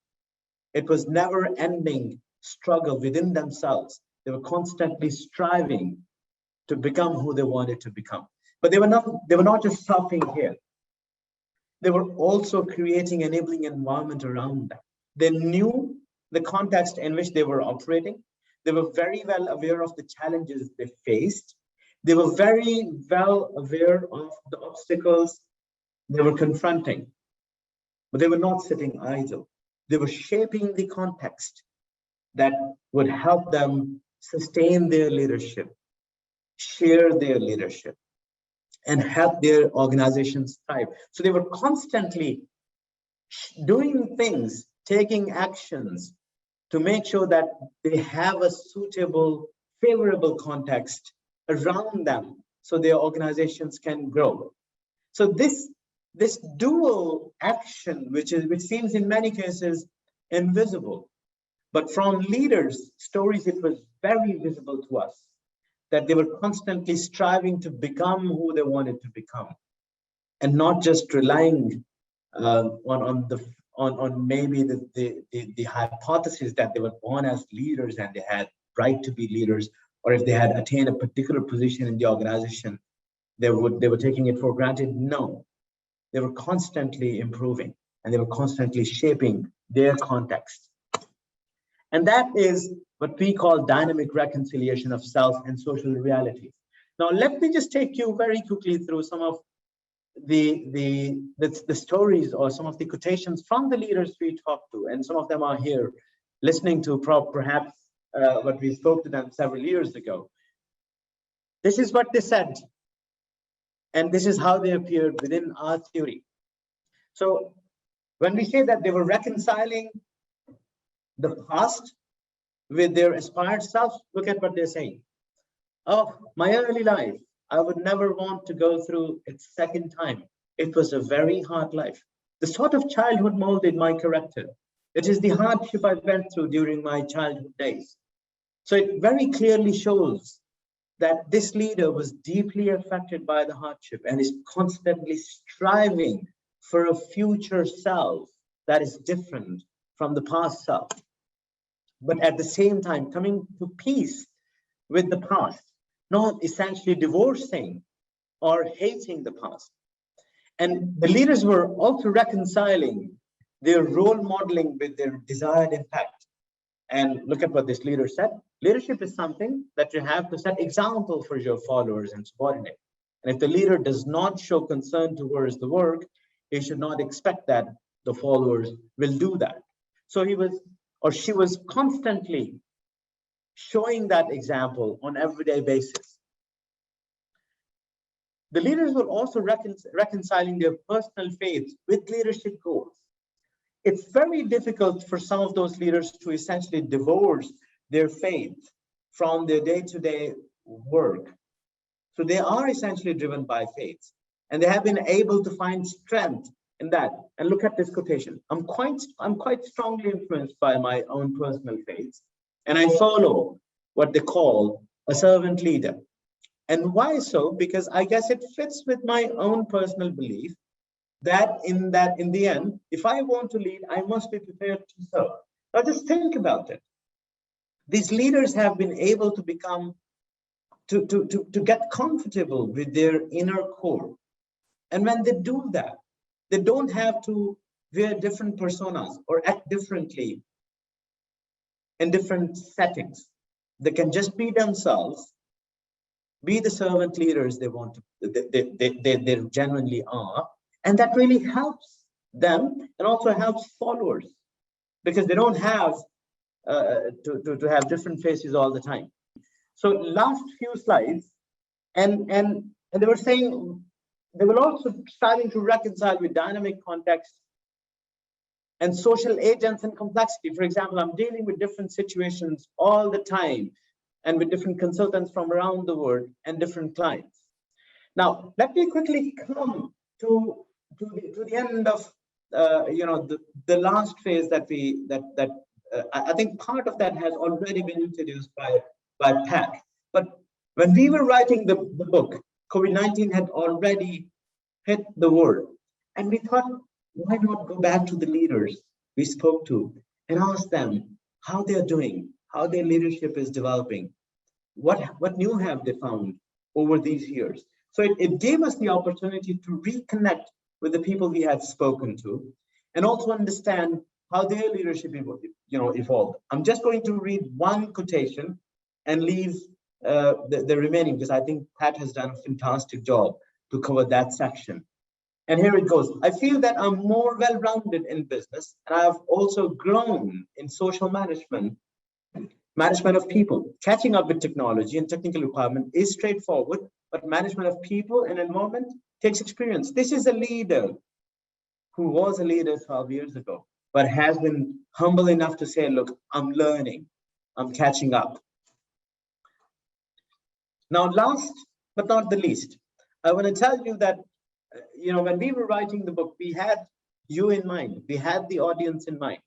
It was never ending struggle within themselves. They were constantly striving to become who they wanted to become. But they were not just stopping here. They were also creating an enabling environment around them. They knew the context in which they were operating. They were very well aware of the challenges they faced. They were very well aware of the obstacles they were confronting. But they were not sitting idle. They were shaping the context that would help them sustain their leadership, share their leadership, and help their organizations thrive. So they were constantly doing things, taking actions to make sure that they have a suitable, favorable context around them so their organizations can grow. So this dual action, which seems in many cases invisible, but from leaders' stories, it was very visible to us that they were constantly striving to become who they wanted to become, and not just relying on maybe the hypothesis that they were born as leaders and they had right to be leaders, or if they had attained a particular position in the organization, they were taking it for granted. No, they were constantly improving and they were constantly shaping their context. And that is what we call dynamic reconciliation of self and social realities. Now, let me just take you very quickly through some of the stories or some of the quotations from the leaders we talked to, and some of them are here listening to perhaps what we spoke to them several years ago. This is what they said, and this is how they appeared within our theory. So when we say that they were reconciling the past with their aspired self, look at what they're saying. Oh, my early life, I would never want to go through it second time. It was a very hard life. The sort of childhood molded my character. It is the hardship I went through during my childhood days. So it very clearly shows that this leader was deeply affected by the hardship and is constantly striving for a future self that is different from the past self, but at the same time coming to peace with the past, not essentially divorcing or hating the past. And the leaders were also reconciling their role modeling with their desired impact. And look at what this leader said. Leadership is something that you have to set example for your followers and subordinates. And if the leader does not show concern towards the work, he should not expect that the followers will do that. So he was, or she was constantly showing that example on an everyday basis. The leaders were also reconciling their personal faith with leadership goals. It's very difficult for some of those leaders to essentially divorce their faith from their day-to-day work. So they are essentially driven by faith, and they have been able to find strength in that. And look at this quotation. I'm quite strongly influenced by my own personal faith, and I follow what they call a servant leader. And why so? Because I guess it fits with my own personal belief that in the end, if I want to lead, I must be prepared to serve. Now just think about it. These leaders have been able to become, to get comfortable with their inner core. And when they do that, they don't have to wear different personas or act differently in different settings. They can just be themselves, be the servant leaders they want to, they genuinely are. And that really helps them and also helps followers, because they don't have to have different faces all the time. So last few slides, and they were saying, they were also striving to reconcile with dynamic context and social agents and complexity. For example, I'm dealing with different situations all the time and with different consultants from around the world and different clients. Now, let me quickly come to the end of the last phase that I think part of that has already been introduced by Pat. But when we were writing the book, COVID-19 had already hit the world, and we thought, why not go back to the leaders we spoke to and ask them how they're doing, how their leadership is developing, what new have they found over these years. So it gave us the opportunity to reconnect with the people we had spoken to, and also understand how their leadership evolved. I'm just going to read one quotation and leave the remaining, because I think Pat has done a fantastic job to cover that section. And here it goes. I feel that I'm more well-rounded in business, and I have also grown in social management of people. Catching up with technology and technical requirement is straightforward, but management of people and environment takes experience. This is a leader who was a leader 12 years ago, but has been humble enough to say, look, I'm learning, I'm catching up. Now, last but not the least, I want to tell you that, when we were writing the book, we had you in mind, we had the audience in mind,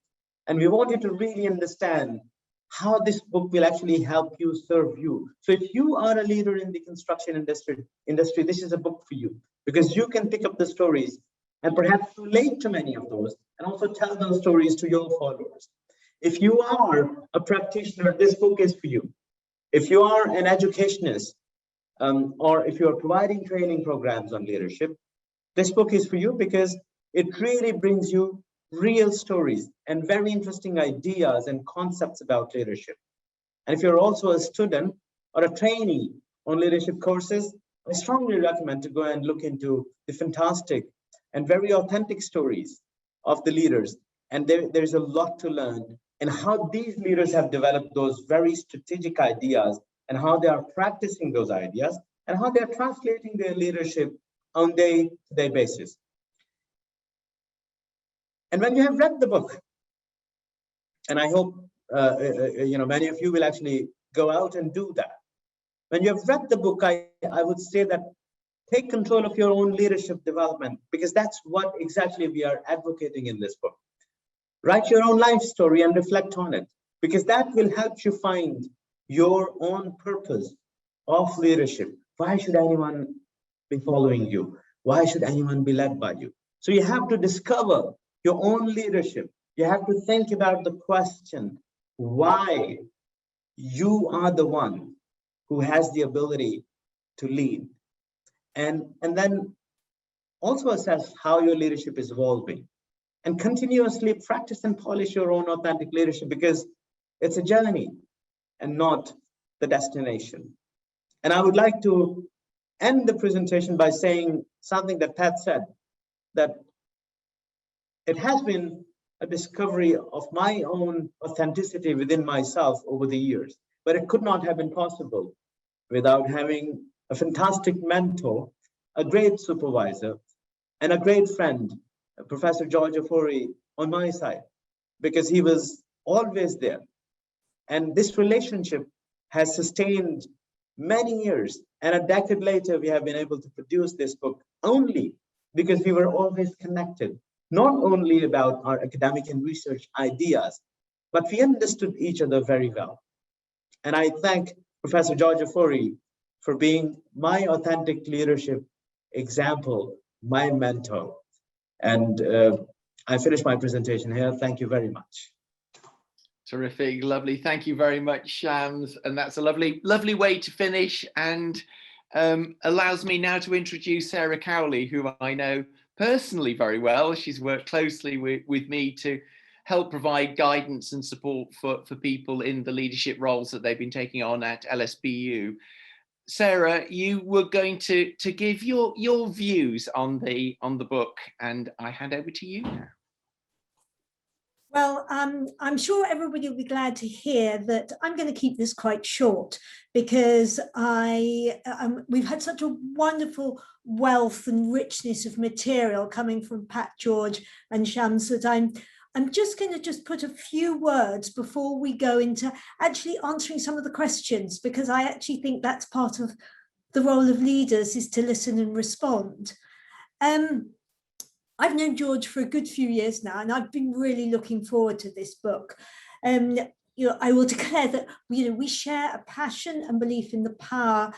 and we wanted to really understand how this book will actually help you, serve you. So if you are a leader in the construction industry, this is a book for you, because you can pick up the stories and perhaps relate to many of those, and also tell those stories to your followers. If you are a practitioner, this book is for you. If you are an educationist, or if you are providing training programs on leadership, this book is for you, because it really brings you real stories and very interesting ideas and concepts about leadership. And if you're also a student or a trainee on leadership courses, I strongly recommend to go and look into the fantastic and very authentic stories of the leaders. And there's a lot to learn, and how these leaders have developed those very strategic ideas, and how they are practicing those ideas, and how they're translating their leadership on a day-to-day basis. And when you have read the book, and I hope many of you will actually go out and do that. When you have read the book, I would say that take control of your own leadership development, because that's what exactly we are advocating in this book. Write your own life story and reflect on it, because that will help you find your own purpose of leadership. Why should anyone be following you? Why should anyone be led by you? So you have to discover your own leadership. You have to think about the question, why you are the one who has the ability to lead. And then also assess how your leadership is evolving, and continuously practice and polish your own authentic leadership, because it's a journey and not the destination. And I would like to end the presentation by saying something that Pat said, that it has been a discovery of my own authenticity within myself over the years, but it could not have been possible without having a fantastic mentor, a great supervisor, and a great friend, Professor George Ofori, on my side, because he was always there. And this relationship has sustained many years. And a decade later, we have been able to produce this book only because we were always connected, not only about our academic and research ideas, but we understood each other very well. And I thank Professor George Ofori for being my authentic leadership example, my mentor. And I finish my presentation here. Thank you very much. Terrific, lovely. Thank you very much, Shams. And that's a lovely, lovely way to finish, and allows me now to introduce Sarah Cowley, who I know personally very well. She's worked closely with me to help provide guidance and support for people in the leadership roles that they've been taking on at LSBU. Sarah, you were going to give your views on the book, and I hand over to you now. Well, I'm sure everybody will be glad to hear that I'm going to keep this quite short, because we've had such a wonderful wealth and richness of material coming from Pat, George and Shams that I'm just going to put a few words before we go into actually answering some of the questions, because I actually think that's part of the role of leaders, is to listen and respond. I've known George for a good few years now, and I've been really looking forward to this book. I will declare that we share a passion and belief in the power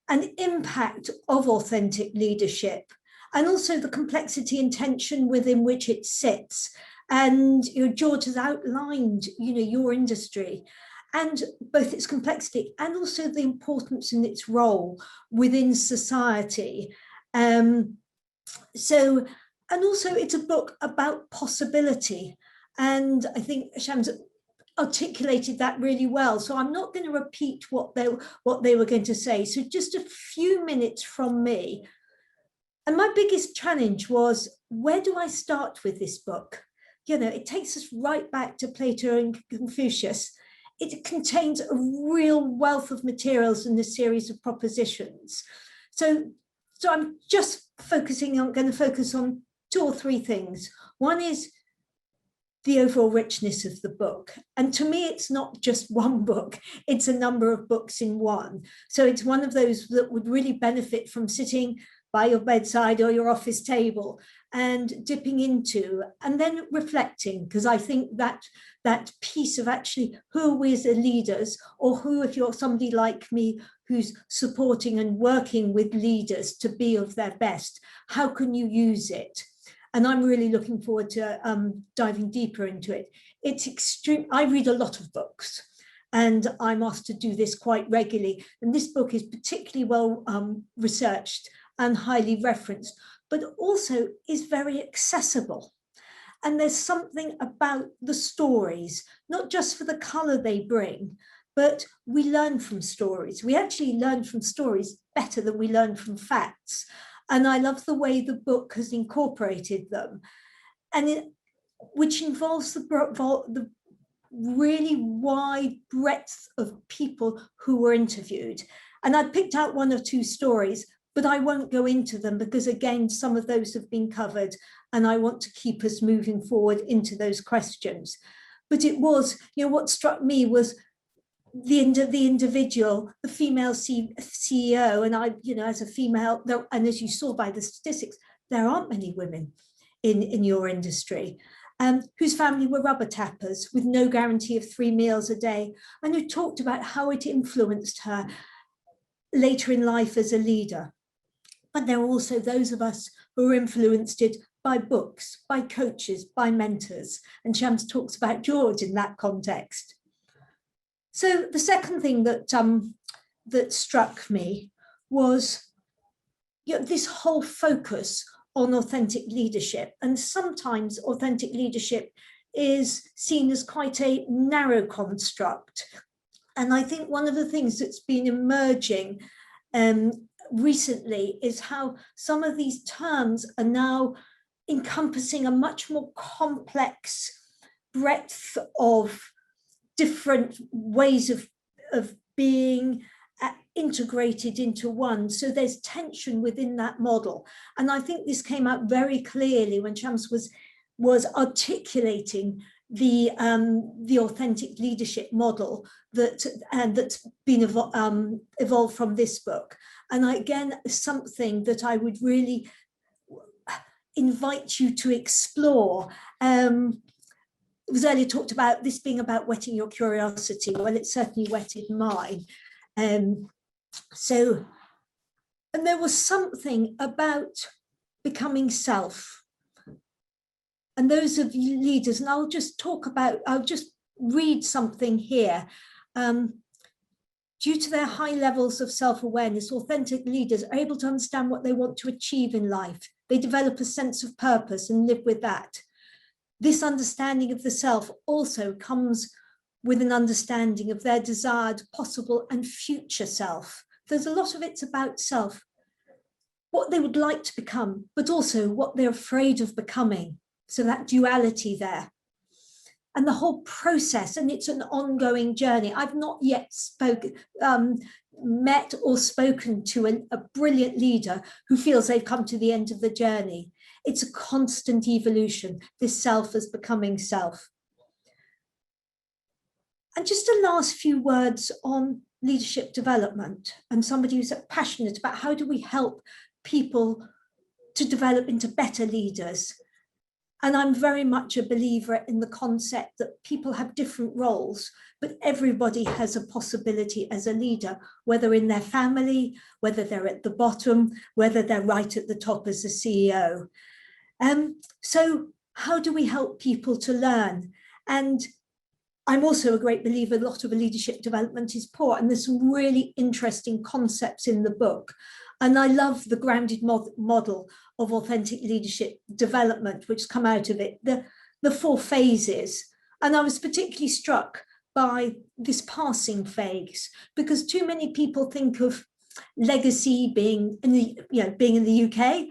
and impact of authentic leadership, and also the complexity and tension within which it sits. And George has outlined your industry, and both its complexity and also the importance in its role within society. And also it's a book about possibility. And I think Shams articulated that really well. So I'm not going to repeat what they were going to say. So just a few minutes from me. And my biggest challenge was, where do I start with this book? It takes us right back to Plato and Confucius. It contains a real wealth of materials and a series of propositions. So I'm just going to focus on 2 or 3 things. One is the overall richness of the book. And to me, it's not just one book, it's a number of books in one. So it's one of those that would really benefit from sitting by your bedside or your office table and dipping into, and then reflecting, because I think that piece of actually, who are we as leaders, or who, if you're somebody like me who's supporting and working with leaders to be of their best, how can you use it? And I'm really looking forward to diving deeper into it. It's extreme. I read a lot of books, and I'm asked to do this quite regularly. And this book is particularly well researched and highly referenced, but also is very accessible. And there's something about the stories, not just for the color they bring, but we learn from stories. We actually learn from stories better than we learn from facts. And I love the way the book has incorporated them, and which involves the really wide breadth of people who were interviewed. And I picked out 1 or 2 stories, but I won't go into them because, again, some of those have been covered, and I want to keep us moving forward into those questions. But it was, what struck me was the individual, the female CEO, and I, as a female, and as you saw by the statistics, there aren't many women in your industry, whose family were rubber tappers with no guarantee of 3 meals a day, and who talked about how it influenced her later in life as a leader. But there are also those of us who are influenced by books, by coaches, by mentors, and Shams talks about George in that context. So the second thing that struck me was this whole focus on authentic leadership. And sometimes authentic leadership is seen as quite a narrow construct. And I think one of the things that's been emerging recently is how some of these terms are now encompassing a much more complex breadth of different ways of being integrated into one. So there's tension within that model. And I think this came out very clearly when Shams was articulating the authentic leadership model that's been evolved from this book. And again, something that I would really invite you to explore. It was earlier talked about this being about whetting your curiosity. Well, it certainly whetted mine. And there was something about becoming self. And those of you leaders, and I'll just read something here. Due to their high levels of self-awareness, authentic leaders are able to understand what they want to achieve in life. They develop a sense of purpose and live with that. This understanding of the self also comes with an understanding of their desired, possible, and future self. There's a lot of it's about self, what they would like to become, but also what they're afraid of becoming. So that duality there. And the whole process, and it's an ongoing journey. I've not yet met or spoken to a brilliant leader who feels they've come to the end of the journey. It's a constant evolution, this self as becoming self. And just a last few words on leadership development. I'm somebody who's passionate about how do we help people to develop into better leaders. And I'm very much a believer in the concept that people have different roles, but everybody has a possibility as a leader, whether in their family, whether they're at the bottom, whether they're right at the top as a CEO. So how do we help people to learn? And I'm also a great believer, a lot of leadership development is poor, and there's some really interesting concepts in the book. And I love the grounded model of authentic leadership development, which has come out of it, the 4 phases. And I was particularly struck by this passing phase, because too many people think of legacy being in the UK,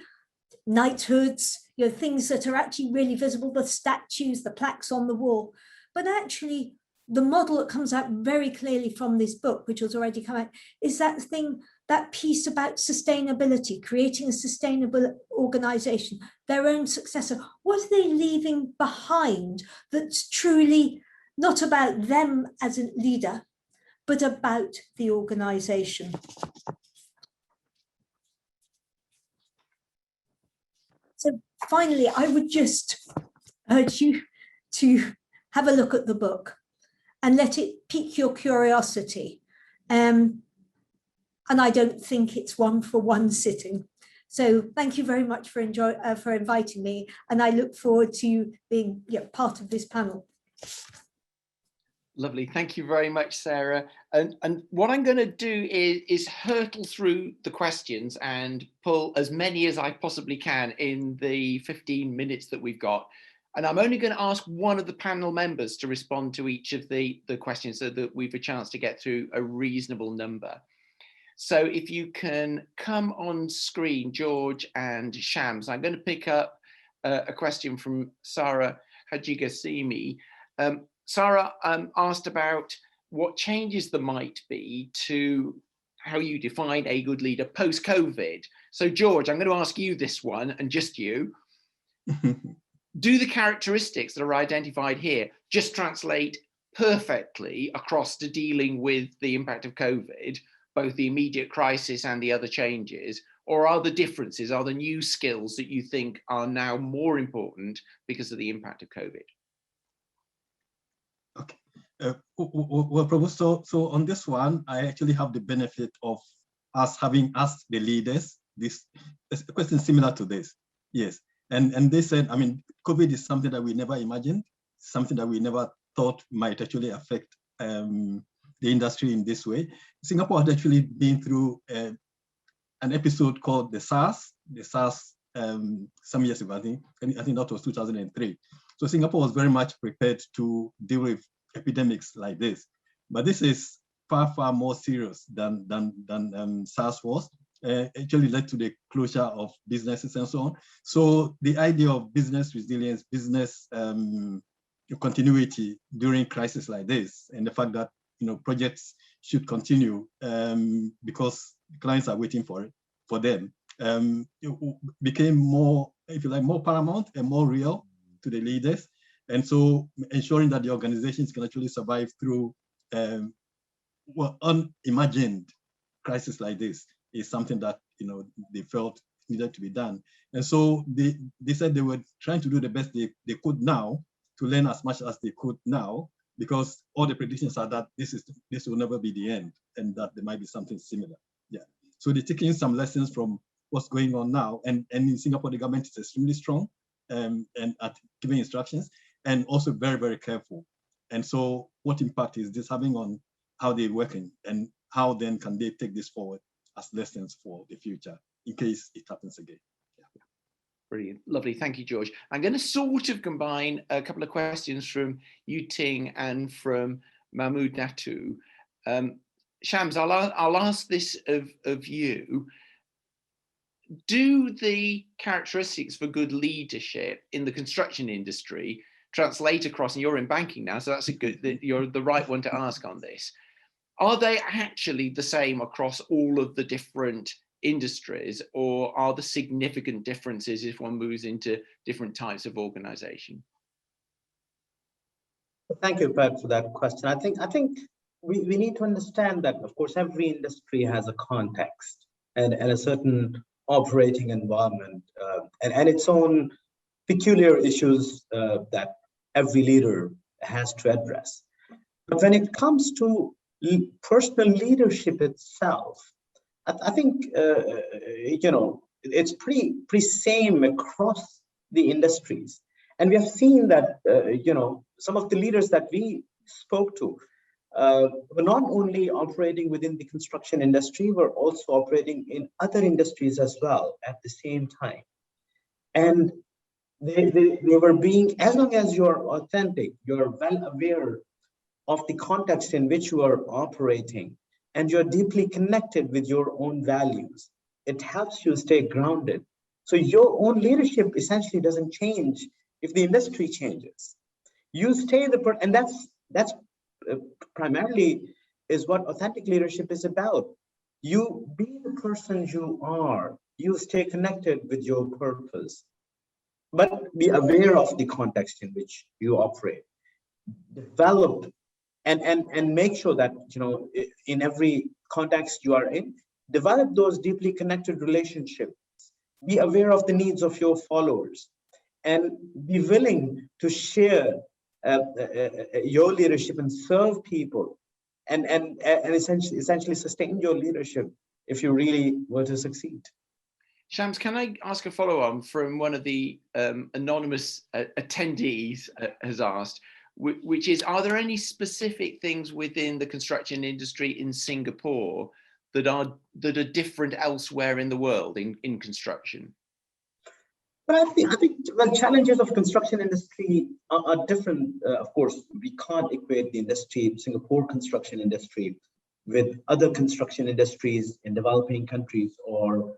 knighthoods, things that are actually really visible, the statues, the plaques on the wall. But actually, the model that comes out very clearly from this book, which has already come out, is that piece about sustainability, creating a sustainable organization, their own successor. What are they leaving behind that's truly not about them as a leader, but about the organization? So finally, I would just urge you to have a look at the book and let it pique your curiosity. And I don't think it's one for one sitting. So thank you very much for inviting me. And I look forward to being part of this panel. Lovely. Thank you very much, Sarah. And what I'm going to do is hurtle through the questions and pull as many as I possibly can in the 15 minutes that we've got. And I'm only going to ask one of the panel members to respond to each of the questions so that we've a chance to get through a reasonable number. So if you can come on screen, George and Shams, I'm going to pick up a question from Sarah Hajigasimi. Sarah asked about what changes there might be to how you define a good leader post-COVID. So George, I'm going to ask you this one, and just you. Do the characteristics that are identified here just translate perfectly across to dealing with the impact of COVID, both the immediate crisis and the other changes? Or are there differences, are there new skills that you think are now more important because of the impact of COVID? Okay. Well, Provost, so on this one, I actually have the benefit of us having asked the leaders this a question similar to this. Yes. And they said, I mean, COVID is something that we never imagined, something that we never thought might actually affect the industry in this way. Singapore had actually been through an episode called the SARS some years ago, I think that was 2003. So Singapore was very much prepared to deal with epidemics like this. But this is far, far more serious than SARS was. Actually led to the closure of businesses and so on. So the idea of business resilience, business continuity during crises like this, and the fact that projects should continue because clients are waiting for them, it became more, if you like, more paramount and more real to the leaders. And so ensuring that the organizations can actually survive through unimagined crisis like this is something that they felt needed to be done. And so they said they were trying to do the best they could now to learn as much as they could now, because all the predictions are that this will never be the end, and that there might be something similar. Yeah. So they're taking some lessons from what's going on now, and in Singapore the government is extremely strong and at giving instructions, and also very, very careful. And so what impact is this having on how they're working, and how then can they take this forward as lessons for the future in case it happens again? Yeah. Brilliant, lovely, thank you, George. I'm going to sort of combine a couple of questions from Yu Ting and from Mahmood Natu. Shams, I'll ask this of you. Do the characteristics for good leadership in the construction industry translate across, and you're in banking now, so that's a good, you're the right one to ask on this. Are they actually the same across all of the different industries, or are there significant differences if one moves into different types of organization? Thank you, Pat, for that question. I think we need to understand that, of course, every industry has a context and a certain operating environment and its own peculiar issues that every leader has to address. But when it comes to personal leadership itself, I think it's pretty same across the industries, and we have seen that some of the leaders that we spoke to were not only operating within the construction industry, were also operating in other industries as well at the same time. And they were being, as long as you're authentic, you're well aware of the context in which you are operating, and you're deeply connected with your own values, it helps you stay grounded. So your own leadership essentially doesn't change if the industry changes. You stay and that's primarily is what authentic leadership is about. You be the person you are. You stay connected with your purpose, but be aware of the context in which you operate. Develop and make sure that in every context you are in, develop those deeply connected relationships. Be aware of the needs of your followers, and be willing to share your leadership and serve people, and essentially sustain your leadership if you really were to succeed. Shams, can I ask a follow-on from one of the anonymous attendees has asked, which is, are there any specific things within the construction industry in Singapore that are different elsewhere in the world in construction? But I think the challenges of construction industry are different. Of course, we can't equate the industry, Singapore construction industry, with other construction industries in developing countries or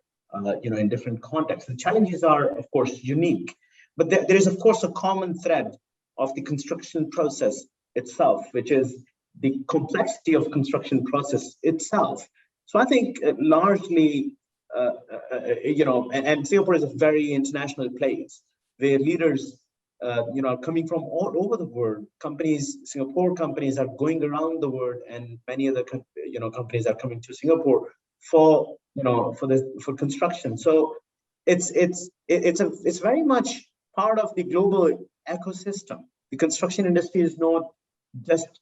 in different contexts. The challenges are, of course, unique, but there is, of course, a common thread of the construction process itself, which is the complexity of construction process itself. So I think largely, and Singapore is a very international place where leaders, are coming from all over the world. Singapore companies are going around the world, and many other, companies are coming to Singapore for construction. So it's very much part of the global ecosystem. The construction industry is not just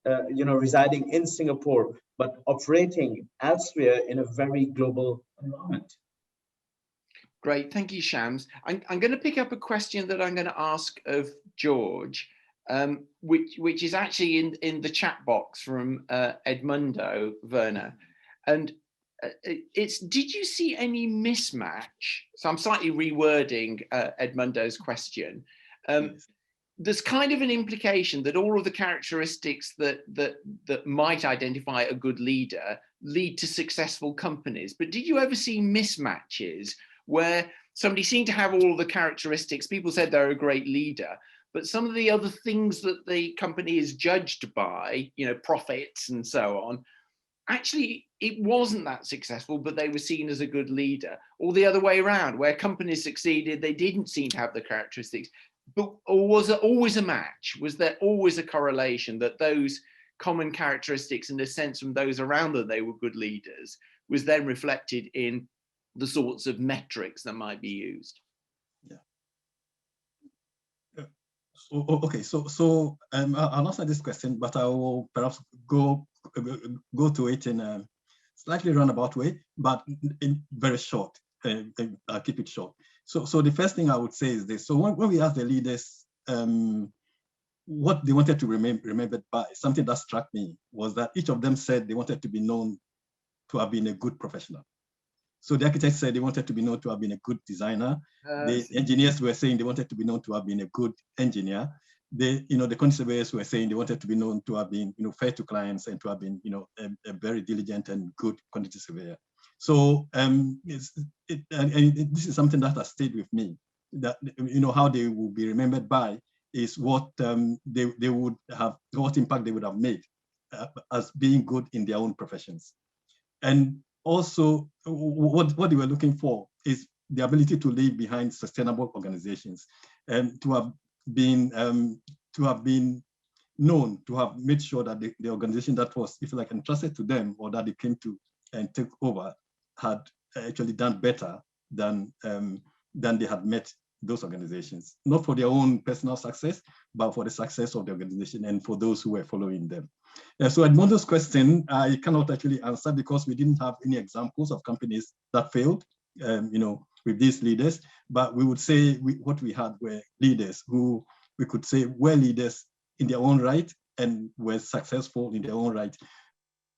residing in Singapore, but operating elsewhere in a very global environment. Great, thank you, Shams. I'm going to pick up a question that I'm going to ask of George, which is actually in the chat box from Edmundo Werner, and it's, did you see any mismatch? So I'm slightly rewording Edmundo's question. There's kind of an implication that all of the characteristics that might identify a good leader lead to successful companies. But did you ever see mismatches where somebody seemed to have all the characteristics, people said they're a great leader, but some of the other things that the company is judged by, profits and so on, actually it wasn't that successful, but they were seen as a good leader, or the other way around, where companies succeeded, they didn't seem to have the characteristics. but or was it always a match? Was there always a correlation that those common characteristics and a sense from those around them they were good leaders was then reflected in the sorts of metrics that might be used? Okay, so I'll answer this question, but I will perhaps go to it in a slightly roundabout way, but in very short. I'll keep it short. So the first thing I would say is this. So when we asked the leaders what they wanted to remembered by, something that struck me was that each of them said they wanted to be known to have been a good professional. So the architects said they wanted to be known to have been a good designer. The engineers were saying they wanted to be known to have been a good engineer. The quantity surveyors were saying they wanted to be known to have been fair to clients and to have been a very diligent and good quantity surveyor. So this is something that has stayed with me. That how they will be remembered by is what they would have, what impact they would have made as being good in their own professions. And also, what they were looking for is the ability to leave behind sustainable organizations and to have been known to have made sure that the organization that was, if you like, entrusted to them or that they came to and took over had actually done better than they had met those organizations, not for their own personal success, but for the success of the organization and for those who were following them. So Edmondo's question, I cannot actually answer because we didn't have any examples of companies that failed, with these leaders. But we would say what we had were leaders who we could say were leaders in their own right and were successful in their own right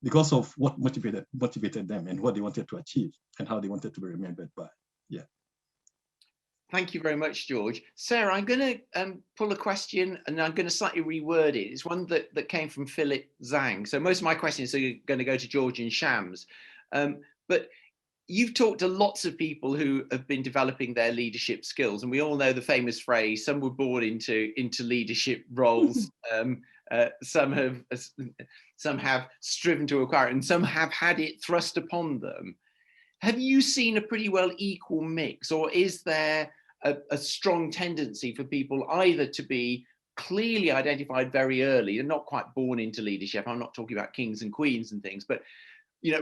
because of what motivated them and what they wanted to achieve and how they wanted to be remembered by. Yeah. Thank you very much, George. Sarah, I'm going to pull a question and I'm going to slightly reword it. It's one that came from Philip Zhang. So most of my questions are going to go to George and Shams. But you've talked to lots of people who have been developing their leadership skills. And we all know the famous phrase, some were born into leadership roles. Some have striven to acquire it and some have had it thrust upon them. Have you seen a pretty well equal mix, or is there a strong tendency for people either to be clearly identified very early and not quite born into leadership? I'm not talking about kings and queens and things, but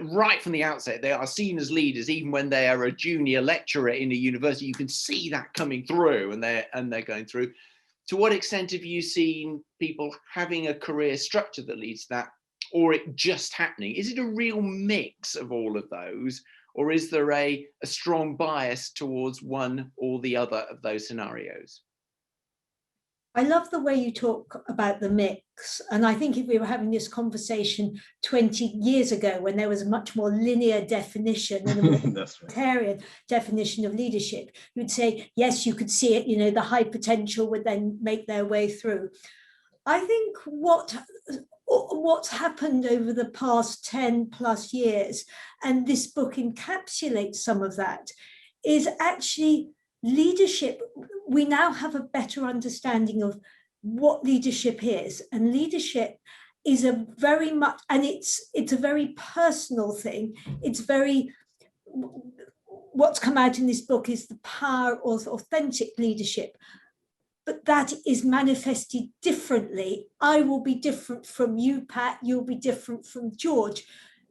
right from the outset, they are seen as leaders, even when they are a junior lecturer in a university. You can see that coming through, and they're going through. To what extent have you seen people having a career structure that leads to that, or it just happening? Is it a real mix of all of those? Or is there a strong bias towards one or the other of those scenarios? I love the way you talk about the mix. And I think if we were having this conversation 20 years ago, when there was a much more linear definition and a more egalitarian definition of leadership, you would say, yes, you could see it, the high potential would then make their way through. I think what's happened over the past 10 plus years, and this book encapsulates some of that, is actually leadership. We now have a better understanding of what leadership is, and leadership is a very much, and it's a very personal thing. It's very, what's come out in this book is the power of authentic leadership. But that is manifested differently. I will be different from you, Pat. You'll be different from George.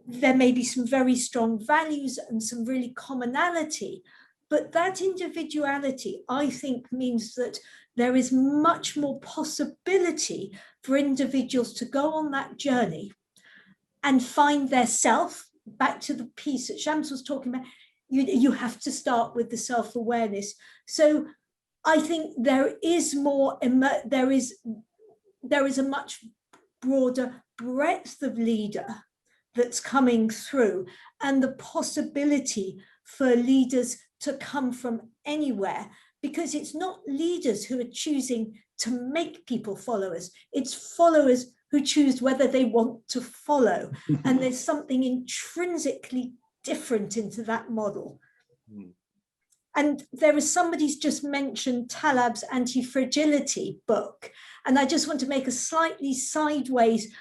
There may be some very strong values and some really commonality, but that individuality, I think, means that there is much more possibility for individuals to go on that journey and find their self. Back to the piece that Shams was talking about, you have to start with the self-awareness. So I think there is a much broader breadth of leader that's coming through, and the possibility for leaders to come from anywhere, because it's not leaders who are choosing to make people followers, it's followers who choose whether they want to follow. And there's something intrinsically different into that model. And there is, somebody's just mentioned Taleb's Anti-Fragility book. And I just want to make a slightly sideways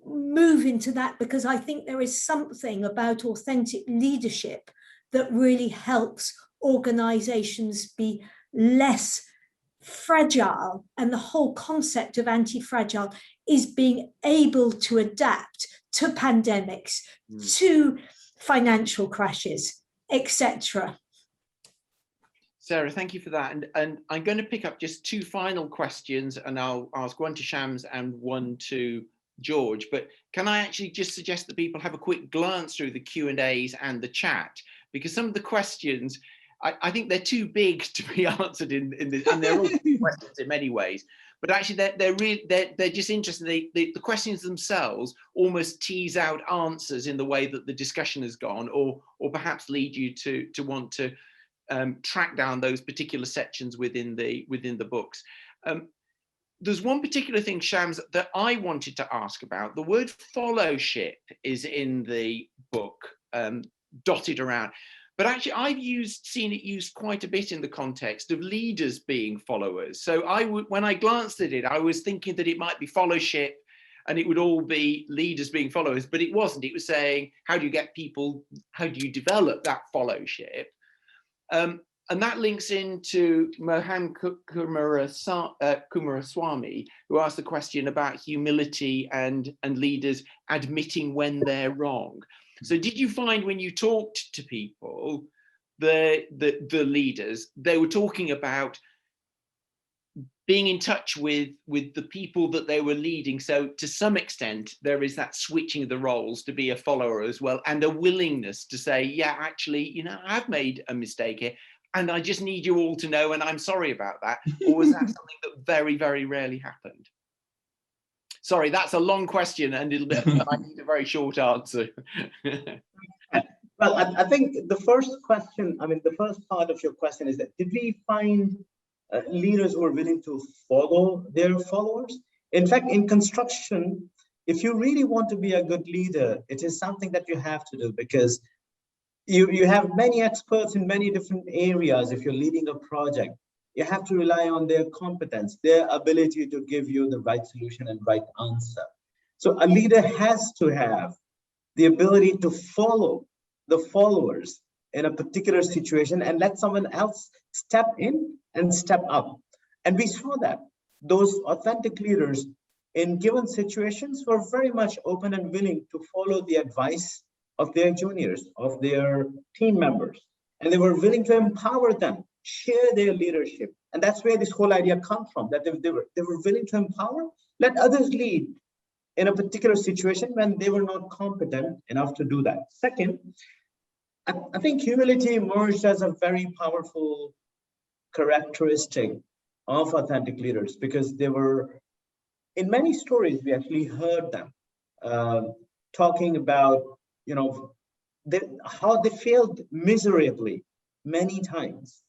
move into that, because I think there is something about authentic leadership that really helps organizations be less fragile, and the whole concept of anti-fragile is being able to adapt to pandemics, to financial crashes, etc. Sarah, thank you for that. And I'm going to pick up just two final questions, and I'll ask one to Shams and one to George. But can I actually just suggest that people have a quick glance through the Q&As and the chat, because some of the questions, I think they're too big to be answered in this, and they're all questions in many ways. But actually, they're just interesting. The questions themselves almost tease out answers in the way that the discussion has gone, or perhaps lead you to want to track down those particular sections within the books. There's one particular thing, Shams, that I wanted to ask about. The word followship is in the book, dotted around. But actually, I've seen it used quite a bit in the context of leaders being followers. So when I glanced at it, I was thinking that it might be fellowship and it would all be leaders being followers, but it wasn't. It was saying, how do you get people, how do you develop that fellowship? And that links into Mohan Kumaraswamy, who asked the question about humility and leaders admitting when they're wrong. So did you find when you talked to people, the leaders, they were talking about being in touch with the people that they were leading? So to some extent, there is that switching of the roles to be a follower as well, and a willingness to say, yeah, actually, you know, I've made a mistake here, and I just need you all to know, and I'm sorry about that. Or was that something that very, very rarely happened? Sorry, that's a long question, and I need a very short answer. Well, I think the first question, I mean, the first part of your question is that, did we find leaders who are willing to follow their followers? In fact, in construction, if you really want to be a good leader, it is something that you have to do, because you have many experts in many different areas. If you're leading a project, you have to rely on their competence, their ability to give you the right solution and right answer. So a leader has to have the ability to follow the followers in a particular situation and let someone else step in and step up. And we saw that those authentic leaders in given situations were very much open and willing to follow the advice of their juniors, of their team members. And they were willing to empower them, share their leadership. And that's where this whole idea comes from, that they were willing to empower, let others lead in a particular situation when they were not competent enough to do that. Second, I think humility emerged as a very powerful characteristic of authentic leaders, because they were, in many stories, we actually heard them talking about, you know, how they failed miserably many times,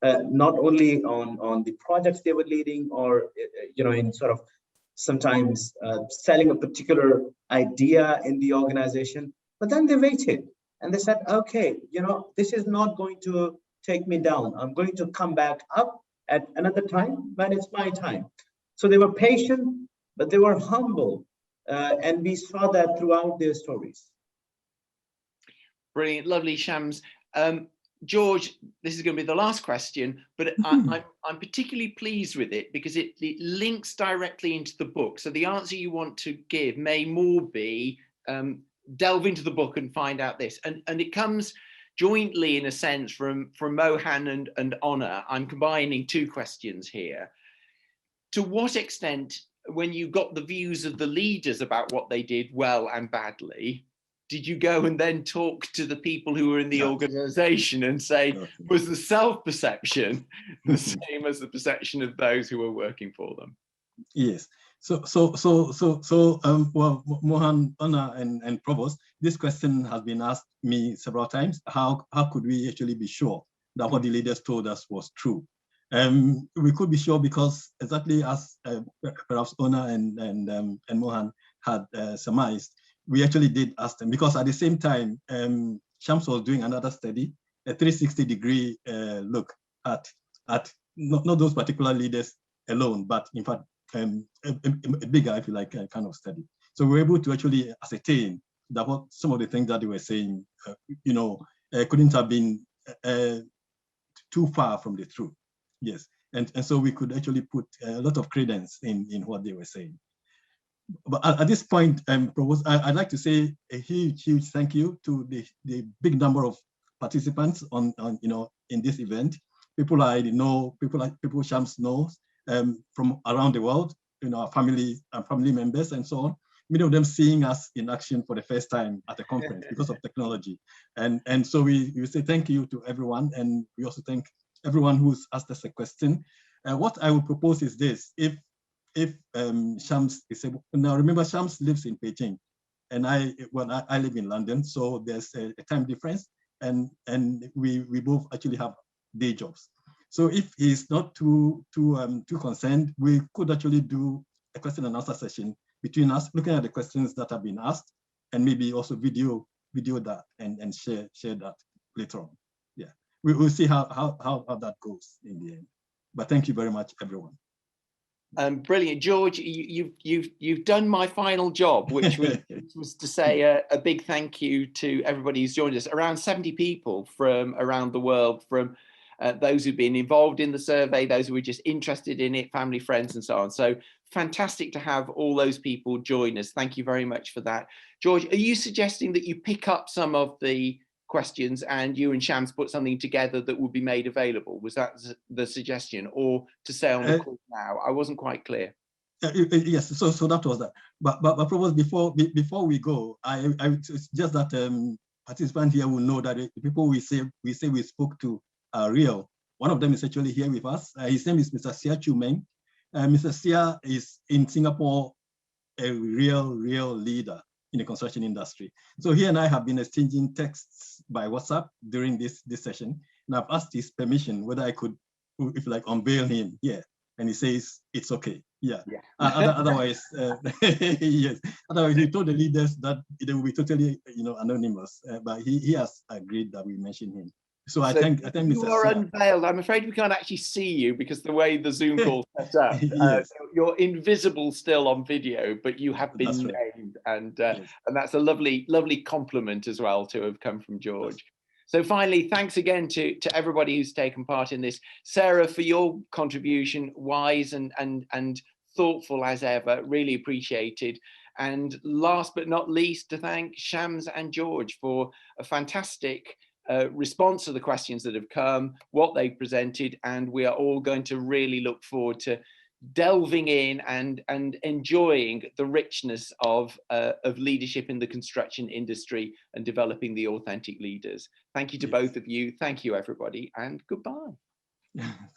not only on the projects they were leading, or, you know, in sort of sometimes selling a particular idea in the organization, but then they waited and they said, okay, you know, this is not going to take me down. I'm going to come back up at another time when it's my time. So they were patient, but they were humble. And we saw that throughout their stories. Brilliant, lovely, Shams. George, this is going to be the last question, but I'm particularly pleased with it because it links directly into the book. So the answer you want to give may more be delve into the book and find out this. And it comes jointly, in a sense, from Mohan and Honor. I'm combining two questions here. To what extent, when you got the views of the leaders about what they did well and badly, did you go and then talk to the people who were in the organization and say, was the self-perception the same as the perception of those who were working for them? Yes. Well, Mohan, Anna, and Provost, this question has been asked me several times. How could we actually be sure that what the leaders told us was true? We could be sure because exactly as perhaps Anna and Mohan had surmised, we actually did ask them, because at the same time, Shams was doing another study, a 360-degree look at not those particular leaders alone, but in fact, a bigger, if you like, kind of study. So we're able to actually ascertain that what some of the things that they were saying, couldn't have been too far from the truth. Yes. And so we could actually put a lot of credence in what they were saying. But at this point, Provost, I'd like to say a huge thank you to the big number of participants on in this event. People I know, people Shams knows from around the world, our family members and so on. Many of them seeing us in action for the first time at a conference because of technology. And so we say thank you to everyone, and we also thank everyone who's asked us a question. What I would propose is this: if Shams is able, now remember Shams lives in Beijing, and I live in London, so there's a time difference, and we both actually have day jobs. So if he's not too concerned, we could actually do a question and answer session between us, looking at the questions that have been asked, and maybe also video that and share that later on. Yeah, we'll see how that goes in the end. But thank you very much, everyone. Brilliant, George. You've done my final job, which was to say a big thank you to everybody who's joined us. Around 70 people from around the world, from those who've been involved in the survey, those who were just interested in it, family, friends, and so on. So fantastic to have all those people join us. Thank you very much for that. George, are you suggesting that you pick up some of the questions and you and Shams put something together that would be made available? Was that the suggestion, or to stay on the call now? I wasn't quite clear. Yes, so that was that. But Provost, before we go, I just that participants here will know that the people we say we spoke to are real. One of them is actually here with us. His name is Mr. Sia Chu Meng. Mr. Sia is in Singapore a real leader in the construction industry. So he and I have been exchanging texts by WhatsApp during this session, and I've asked his permission whether I could, if like, unveil him here, and he says it's okay. Yeah. Otherwise, yes. Otherwise, he told the leaders that they will be totally, anonymous. But he has agreed that we mention him. So I think you Mr. are Sia, unveiled. I'm afraid we can't actually see you because the way the Zoom call set up. Yes. So you're invisible still on video, but you have been named, and that's a lovely compliment as well to have come from George. So finally, thanks again to everybody who's taken part in this. Sarah, for your contribution, wise and thoughtful as ever, really appreciated. And last but not least, to thank Shams and George for a fantastic response to the questions that have come, what they've presented, and we are all going to really look forward to delving in and enjoying the richness of leadership in the construction industry and developing the authentic leaders. Thank you to both of you. Thank you, everybody, and goodbye. Thank you.